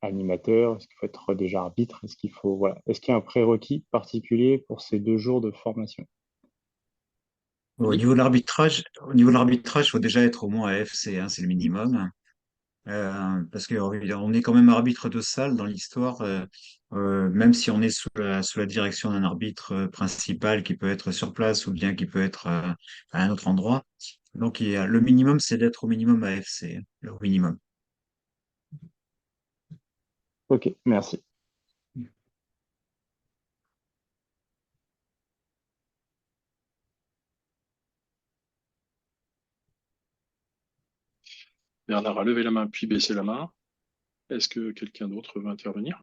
animateur? Est-ce qu'il faut être déjà arbitre? Est-ce qu'il faut, voilà. Est-ce qu'il y a un prérequis particulier pour ces 2 jours de formation? Philippe? Au niveau de l'arbitrage, il faut déjà être au moins AFC, hein, c'est le minimum. Parce qu'on est quand même arbitre de salle dans l'histoire, même si on est sous la direction d'un arbitre principal qui peut être sur place ou bien qui peut être à un autre endroit. Donc le minimum, c'est d'être au minimum AFC, le minimum. Ok, merci. Bernard a levé la main puis baissé la main. Est-ce que quelqu'un d'autre veut intervenir?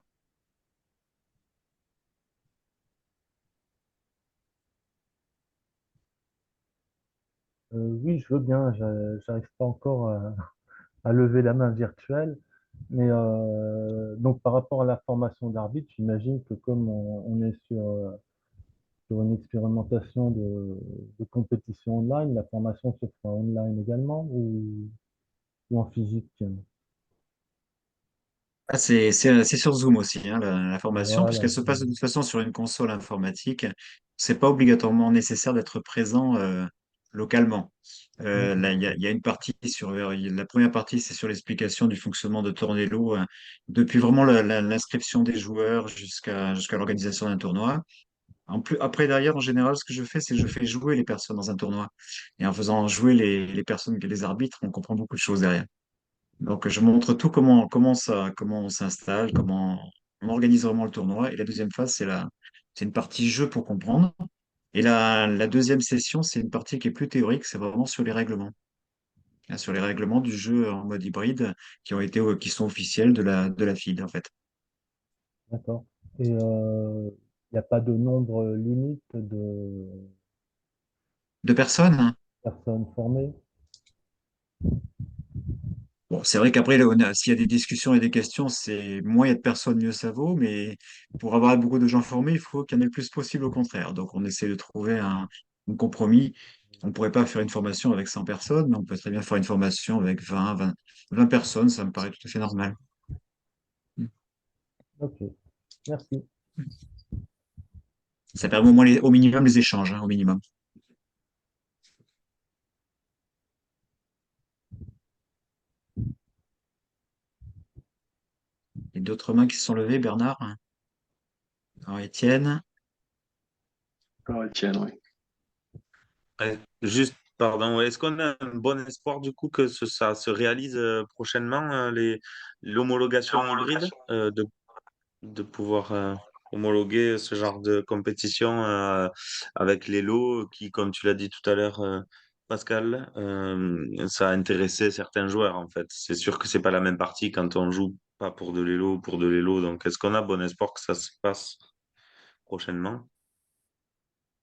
Oui, je veux bien. J'arrive pas encore à lever la main virtuelle. Mais donc, par rapport à la formation d'arbitre, j'imagine que comme on est sur une expérimentation de compétition online, la formation se fera online également ou en physique? Ah, c'est sur Zoom aussi, hein, la formation, Voilà. puisqu'elle se passe de toute façon sur une console informatique. C'est pas obligatoirement nécessaire d'être présent localement. Là, Mhm. il y a une partie la première partie, c'est sur l'explication du fonctionnement de Tornello, depuis vraiment l'inscription des joueurs jusqu'à l'organisation d'un tournoi. Après, derrière, en général, ce que je fais, c'est que je fais jouer les personnes dans un tournoi. Et en faisant jouer les personnes, les arbitres, on comprend beaucoup de choses derrière. Donc, je montre tout comment on s'installe, comment on organise vraiment le tournoi. Et la deuxième phase, c'est une partie jeu pour comprendre. Et la deuxième session, c'est une partie qui est plus théorique, c'est vraiment sur les règlements. Hein, sur les règlements du jeu en mode hybride qui sont officiels de la FIDE, en fait. D'accord. Et il n'y a pas de nombre limite de Deux personnes, hein. personnes formées? Bon, c'est vrai qu'après, là, s'il y a des discussions et des questions, c'est moins il y a de personnes, mieux ça vaut. Mais pour avoir beaucoup de gens formés, il faut qu'il y en ait le plus possible au contraire. Donc, on essaie de trouver un compromis. On ne pourrait pas faire une formation avec 100 personnes, mais on peut très bien faire une formation avec 20 personnes. Ça me paraît tout à fait normal. Ok, merci. Ça permet au moins au minimum les échanges, hein, au minimum. Et d'autres mains qui se sont levées, Bernard, hein. Alors, Étienne. Alors Étienne, oui. Juste, pardon, ouais, est-ce qu'on a un bon espoir du coup que ça se réalise prochainement, l'homologation hybride, de pouvoir homologuer ce genre de compétition avec les lots qui, comme tu l'as dit tout à l'heure, Pascal, ça a intéressé certains joueurs en fait. C'est sûr que c'est pas la même partie quand on joue pas pour de l'élo ou pour de l'élo. Donc, est-ce qu'on a bon espoir que ça se passe prochainement?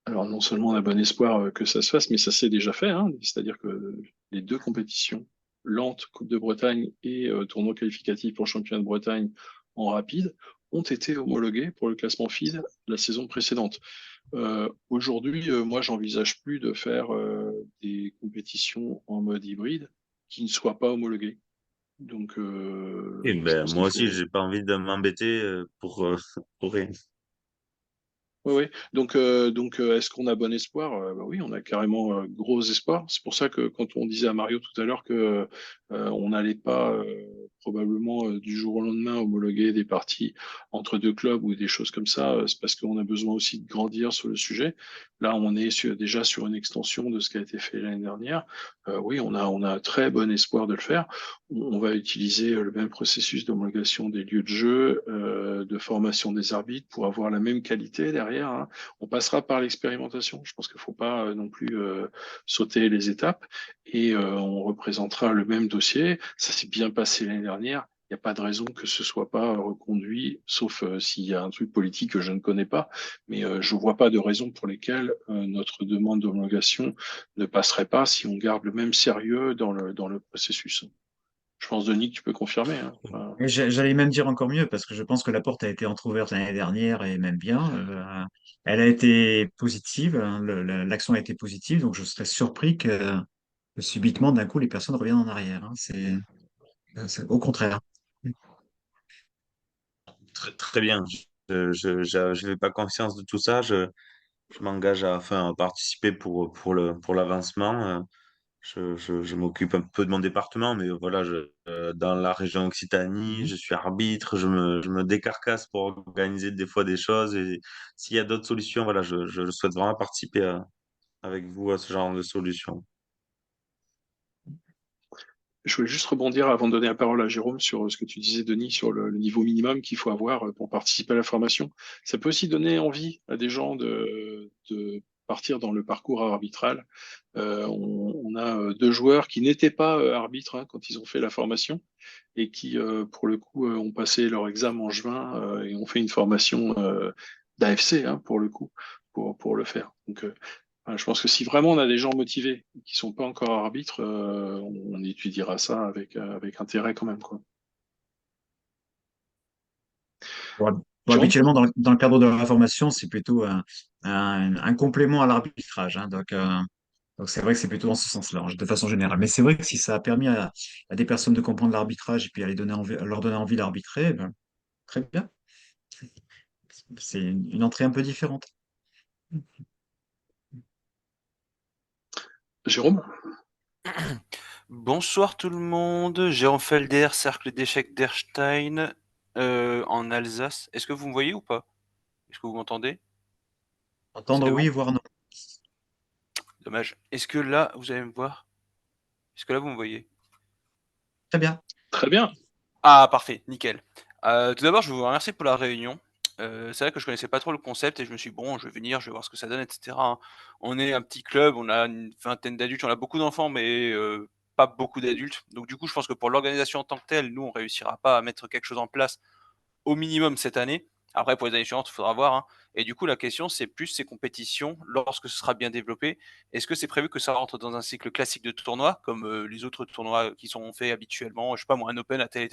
Alors non seulement on a bon espoir que ça se fasse, mais ça s'est déjà fait, hein. C'est-à-dire que les deux compétitions, Lente, Coupe de Bretagne et tournoi qualificatif pour championnat de Bretagne en rapide, ont été homologuées pour le classement FIDE la saison précédente. Aujourd'hui, moi, j'envisage plus de faire des compétitions en mode hybride qui ne soient pas homologuées. Donc, Et je ben, pense qu'il moi aussi, faut. j'ai pas envie de m'embêter pour rien. Oui, oui. Donc, est-ce qu'on a bon espoir? Bah oui, on a carrément gros espoir. C'est pour ça que quand on disait à Mario tout à l'heure que on n'allait pas probablement du jour au lendemain homologuer des parties entre deux clubs ou des choses comme ça. C'est parce qu'on a besoin aussi de grandir sur le sujet. Là, on est déjà sur une extension de ce qui a été fait l'année dernière. Oui, on a un très bon espoir de le faire. On va utiliser le même processus d'homologation des lieux de jeu, de formation des arbitres pour avoir la même qualité derrière, hein. On passera par l'expérimentation. Je pense qu'il ne faut pas non plus sauter les étapes et on représentera le même dossier. Ça s'est bien passé l'année dernière. Il n'y a pas de raison que ce soit pas reconduit, sauf s'il y a un truc politique que je ne connais pas. Mais je ne vois pas de raison pour lesquelles notre demande d'homologation ne passerait pas si on garde le même sérieux dans le processus. Je pense, Denis, que tu peux confirmer, hein. Et j'allais même dire encore mieux, parce que je pense que la porte a été entrouverte l'année dernière et même bien. Elle a été positive, hein, l'action a été positive, donc je serais surpris que subitement, d'un coup, les personnes reviennent en arrière, hein. C'est au contraire. Très, très bien. Je n'ai pas conscience de tout ça. Je m'engage à, enfin, à participer pour l'avancement. Je m'occupe un peu de mon département, mais voilà, dans la région Occitanie, Mhm. je suis arbitre, je me décarcasse pour organiser des fois des choses. Et s'il y a d'autres solutions, voilà, je souhaite vraiment participer avec vous à ce genre de solutions. Je voulais juste rebondir avant de donner la parole à Jérôme sur ce que tu disais, Denis, sur le niveau minimum qu'il faut avoir pour participer à la formation. Ça peut aussi donner envie à des gens de partir dans le parcours arbitral. On a deux joueurs qui n'étaient pas arbitres, hein, quand ils ont fait la formation et qui, pour le coup, ont passé leur examen en juin et ont fait une formation d'AFC, hein, pour le coup, pour le faire. Donc, je pense que si vraiment on a des gens motivés qui sont pas encore arbitres, on étudiera ça avec intérêt quand même, quoi. Bon, Jérôme? habituellement, dans le cadre de la formation, c'est plutôt un complément à l'arbitrage, hein. Donc c'est vrai que c'est plutôt dans ce sens-là, de façon générale. Mais c'est vrai que si ça a permis à des personnes de comprendre l'arbitrage et puis à leur donner envie d'arbitrer, ben, très bien. C'est une entrée un peu différente. Jérôme? Bonsoir tout le monde, Jérôme Felder, cercle d'échecs d'Erstein, en Alsace. Est-ce que vous me voyez ou pas? Est-ce que vous m'entendez? Entendre C'est oui, bon? voir non. Dommage. Est-ce que là, vous allez me voir? Est-ce que là, vous me voyez? Très bien. Très bien. Ah, parfait, nickel. Tout d'abord, je vous remercie pour la réunion. C'est vrai que je connaissais pas trop le concept et je me suis dit, bon, je vais venir, je vais voir ce que ça donne, etc., hein. On est un petit club, on a une vingtaine d'adultes, on a beaucoup d'enfants, mais pas beaucoup d'adultes. Donc du coup, je pense que pour l'organisation en tant que telle, nous, on réussira pas à mettre quelque chose en place au minimum cette année. Après, pour les années suivantes, il faudra voir, hein. Et du coup, la question, c'est plus ces compétitions, lorsque ce sera bien développé, est-ce que c'est prévu que ça rentre dans un cycle classique de tournoi, comme les autres tournois qui sont faits habituellement, je sais pas moi, un Open à tel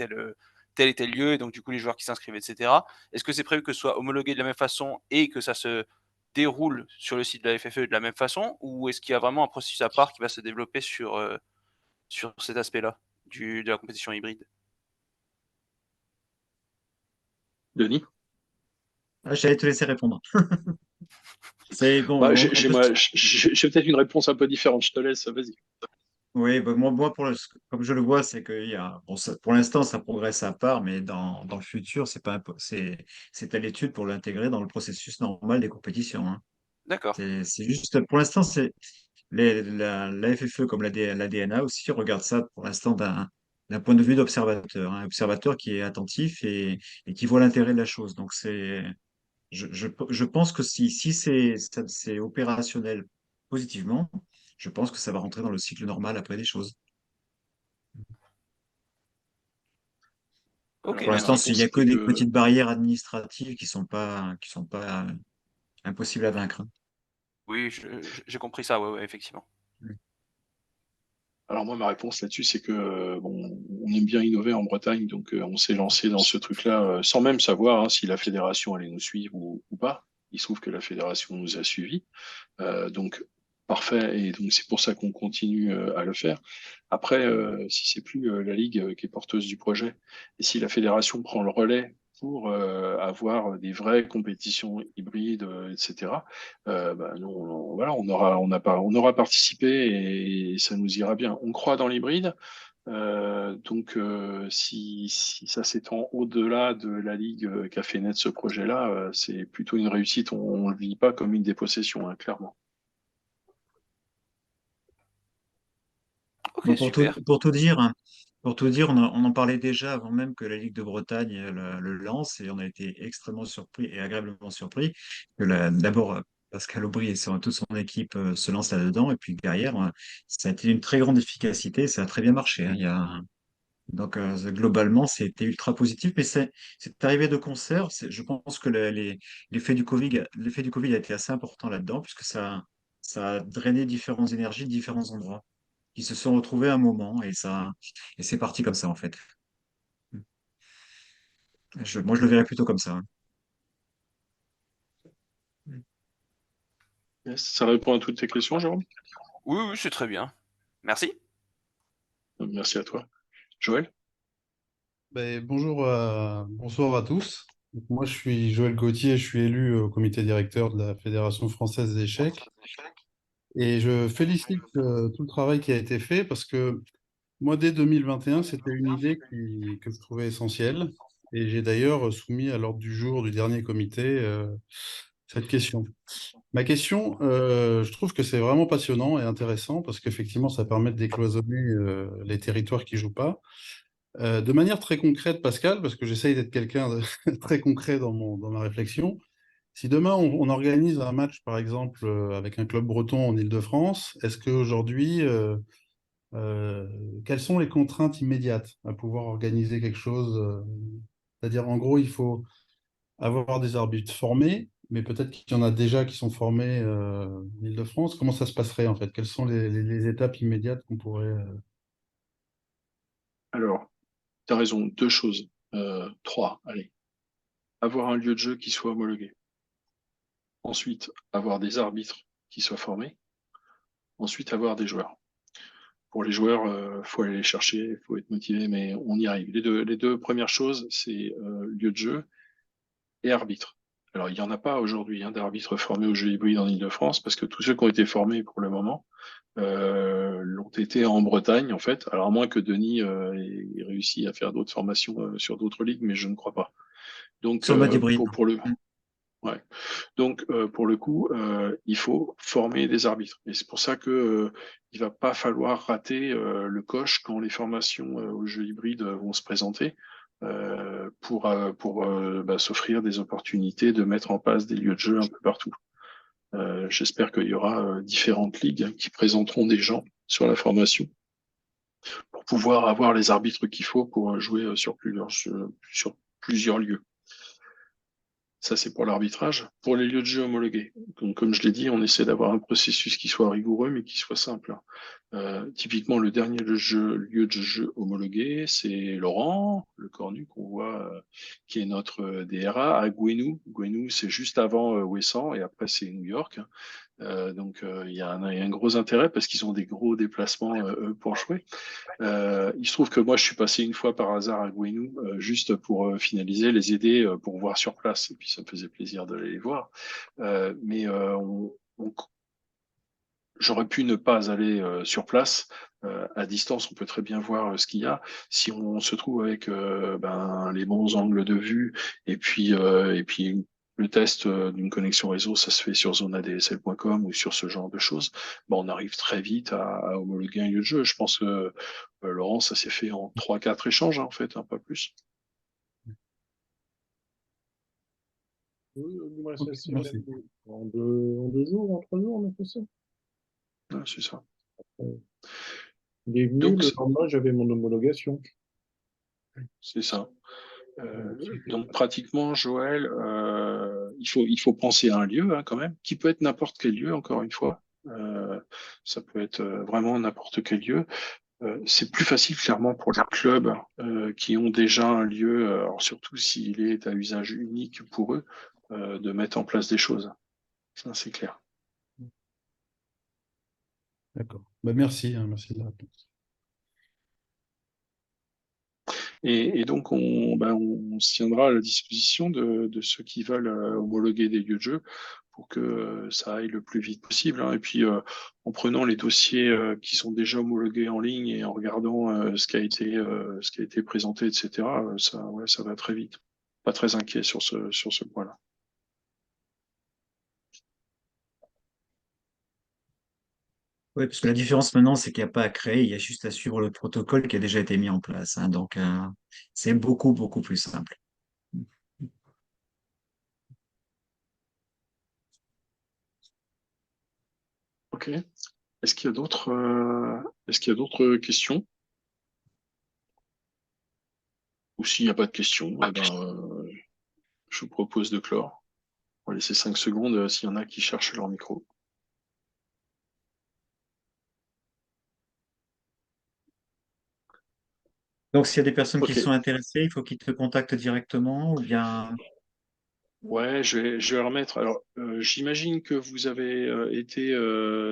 et tel lieu, et donc du coup les joueurs qui s'inscrivent, etc. Est-ce que c'est prévu que ce soit homologué de la même façon et que ça se déroule sur le site de la FFE de la même façon, ou est-ce qu'il y a vraiment un processus à part qui va se développer sur cet aspect-là de la compétition hybride? Denis? Ah, j'allais te laisser répondre. C'est bon, Bah, on peut. j'ai peut-être une réponse un peu différente. Je te laisse, vas-y. Oui, bah, moi comme je le vois, c'est qu'il y a, bon, pour l'instant, ça progresse à part, mais dans le futur, c'est pas, c'est à l'étude pour l'intégrer dans le processus normal des compétitions, hein. D'accord. C'est juste, pour l'instant, la FFE comme la DNA aussi regarde ça pour l'instant d'un point de vue d'observateur, un observateur qui est attentif et qui voit l'intérêt de la chose. Donc je pense que si c'est opérationnel positivement, je pense que ça va rentrer dans le cycle normal après des choses. Ok, Alors, Pour ma l'instant, merci. il réponse n'y a que c'était des que petites barrières administratives qui sont pas impossibles à vaincre, hein. Oui, j'ai compris ça, ouais, ouais, effectivement. Alors moi, ma réponse là-dessus, c'est que bon, on aime bien innover en Bretagne, donc on s'est lancé dans ce truc-là sans même savoir, hein, si la fédération allait nous suivre ou pas. Il se trouve que la fédération nous a suivis, donc parfait, et donc c'est pour ça qu'on continue à le faire. Après, si c'est plus la ligue qui est porteuse du projet, et si la fédération prend le relais pour avoir des vraies compétitions hybrides, etc. Bah, nous, voilà, on aura participé et ça nous ira bien. On croit dans l'hybride. Donc, si ça s'étend au-delà de la ligue qu'a fait naître ce projet-là, c'est plutôt une réussite. On ne le vit pas comme une dépossession, hein, clairement. Ok, Bon, super. pour tout dire, on en parlait déjà avant même que la Ligue de Bretagne le lance et on a été extrêmement surpris et agréablement surpris que d'abord Pascal Aubry et toute son équipe se lancent là-dedans et puis derrière, ça a été une très grande efficacité, ça a très bien marché, hein. Donc globalement, c'était ultra positif, mais c'est arrivé de concert. Je pense que l'effet du Covid a été assez important là-dedans puisque ça a drainé différentes énergies de différents endroits qui se sont retrouvés à un moment et c'est parti comme ça en fait. Moi, je le verrais plutôt comme ça, hein. Yes, ça répond à toutes tes questions, Jérôme? Oui, oui, c'est très bien. Merci. Merci à toi. Joël? Ben, bonjour, bonsoir à tous. Donc, moi, je suis Joël Gauthier, je suis élu au comité directeur de la Fédération française d'échecs et je félicite tout le travail qui a été fait parce que moi, dès 2021, c'était une idée que je trouvais essentielle et j'ai d'ailleurs soumis à l'ordre du jour du dernier comité cette question. Ma question, je trouve que c'est vraiment passionnant et intéressant parce qu'effectivement, ça permet de décloisonner les territoires qui jouent pas. De manière très concrète, Pascal, parce que j'essaye d'être quelqu'un de très concret dans ma réflexion, si demain on organise un match, par exemple, avec un club breton en Île-de-France, est-ce qu'aujourd'hui, euh, quelles sont les contraintes immédiates à pouvoir organiser quelque chose c'est-à-dire, en gros, il faut avoir des arbitres formés, mais peut-être qu'il y en a déjà qui sont formés en Île-de-France. Comment ça se passerait, en fait? Quelles sont les étapes immédiates qu'on pourrait... Alors, tu as raison, deux choses. Trois, allez. Avoir un lieu de jeu qui soit homologué. Ensuite, avoir des arbitres qui soient formés. Ensuite, avoir des joueurs. Pour les joueurs, faut aller les chercher, il faut être motivé, mais on y arrive. Les deux premières choses, c'est lieu de jeu et arbitre. Alors, il n'y en a pas aujourd'hui, hein, d'arbitres formés au jeu hybride en Ile-de-France, parce que tous ceux qui ont été formés pour le moment l'ont été en Bretagne, en fait. Alors, à moins que Denis ait réussi à faire d'autres formations sur d'autres ligues, mais je ne crois pas. Donc, Sur le mode hybride. ouais. Donc, pour le coup, il faut former des arbitres. Et c'est pour ça que il va pas falloir rater le coche quand les formations au jeu hybride vont se présenter pour s'offrir des opportunités de mettre en place des lieux de jeu un peu partout. J'espère qu'il y aura différentes ligues qui présenteront des gens sur la formation pour pouvoir avoir les arbitres qu'il faut pour jouer sur plusieurs lieux. Ça, c'est pour l'arbitrage. Pour les lieux de jeu homologués, donc, comme je l'ai dit, on essaie d'avoir un processus qui soit rigoureux, mais qui soit simple. Typiquement, le dernier lieu de jeu homologué, c'est Laurent, le cornu qu'on voit, qui est notre DRA à Gwenou. Gwenou, c'est juste avant Ouessant, et après, c'est New York. Donc, il y a un gros intérêt parce qu'ils ont des gros déplacements pour jouer. Il se trouve que moi, je suis passé une fois par hasard à Gwenou, juste pour finaliser, les aider pour voir sur place. Et puis, ça me faisait plaisir d'aller les voir. Mais j'aurais pu ne pas aller sur place. À distance, on peut très bien voir ce qu'il y a. Si on se trouve avec les bons angles de vue et puis le test d'une connexion réseau, ça se fait sur zoneadsl.com ou sur ce genre de choses. On arrive très vite à homologuer un lieu de jeu. Je pense que Laurent, ça s'est fait en 3-4 échanges, hein, en fait, pas plus. Oui, moi, Ok, ça s'est fait merci. en 2 jours, en 3 jours, on a fait ça. Ouais, c'est ça. Il est venu, Donc, le lendemain, j'avais mon homologation. c'est ça. C'était Donc pratiquement, Joël, il faut penser à un lieu, hein, quand même, qui peut être n'importe quel lieu, encore une fois. Ça peut être vraiment n'importe quel lieu. C'est plus facile, clairement, pour les clubs qui ont déjà un lieu, alors surtout s'il est à usage unique pour eux, de mettre en place des choses. Ça, c'est clair. D'accord. Merci, hein, merci de la réponse. Et donc, on se tiendra à la disposition de ceux qui veulent homologuer des lieux de jeu pour que ça aille le plus vite possible, hein. Et puis en prenant les dossiers qui sont déjà homologués en ligne et en regardant ce qui a été présenté, etc., ça va très vite. Pas très inquiet sur ce point-là. Oui, parce que la différence maintenant, c'est qu'il n'y a pas à créer, il y a juste à suivre le protocole qui a déjà été mis en place, hein. Donc, c'est beaucoup, beaucoup plus simple. Ok. Est-ce qu'il y a d'autres questions? Ou s'il n'y a pas de questions, eh ben, je vous propose de clore. On va laisser 5 secondes s'il y en a qui cherchent leur micro. Donc, s'il y a des personnes qui Ok. sont intéressées, il faut qu'ils te contactent directement ou bien. Ouais, je vais remettre. Alors, j'imagine que vous avez été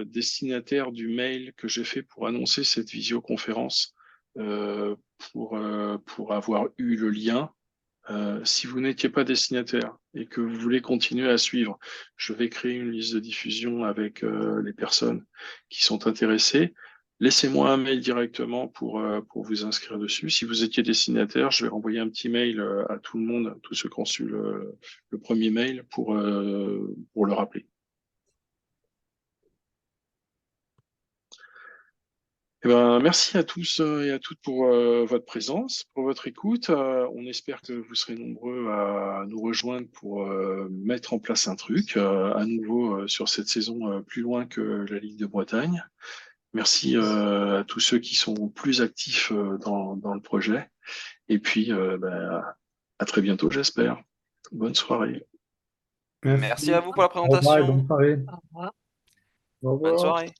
destinataire du mail que j'ai fait pour annoncer cette visioconférence, euh, pour avoir eu le lien. Si vous n'étiez pas destinataire et que vous voulez continuer à suivre, je vais créer une liste de diffusion avec les personnes qui sont intéressées. Laissez-moi un mail directement pour vous inscrire dessus. Si vous étiez destinataire, je vais renvoyer un petit mail à tout le monde, à tous ceux qui ont reçu le premier mail pour le rappeler. Eh ben, merci à tous et à toutes pour votre présence, pour votre écoute. On espère que vous serez nombreux à nous rejoindre pour mettre en place un truc à nouveau sur cette saison plus loin que la Ligue de Bretagne. Merci à tous ceux qui sont plus actifs dans le projet. Et puis, à très bientôt, j'espère. Bonne soirée. Merci à vous pour la Au revoir et présentation. bonne soirée. Au Bonne revoir. soirée.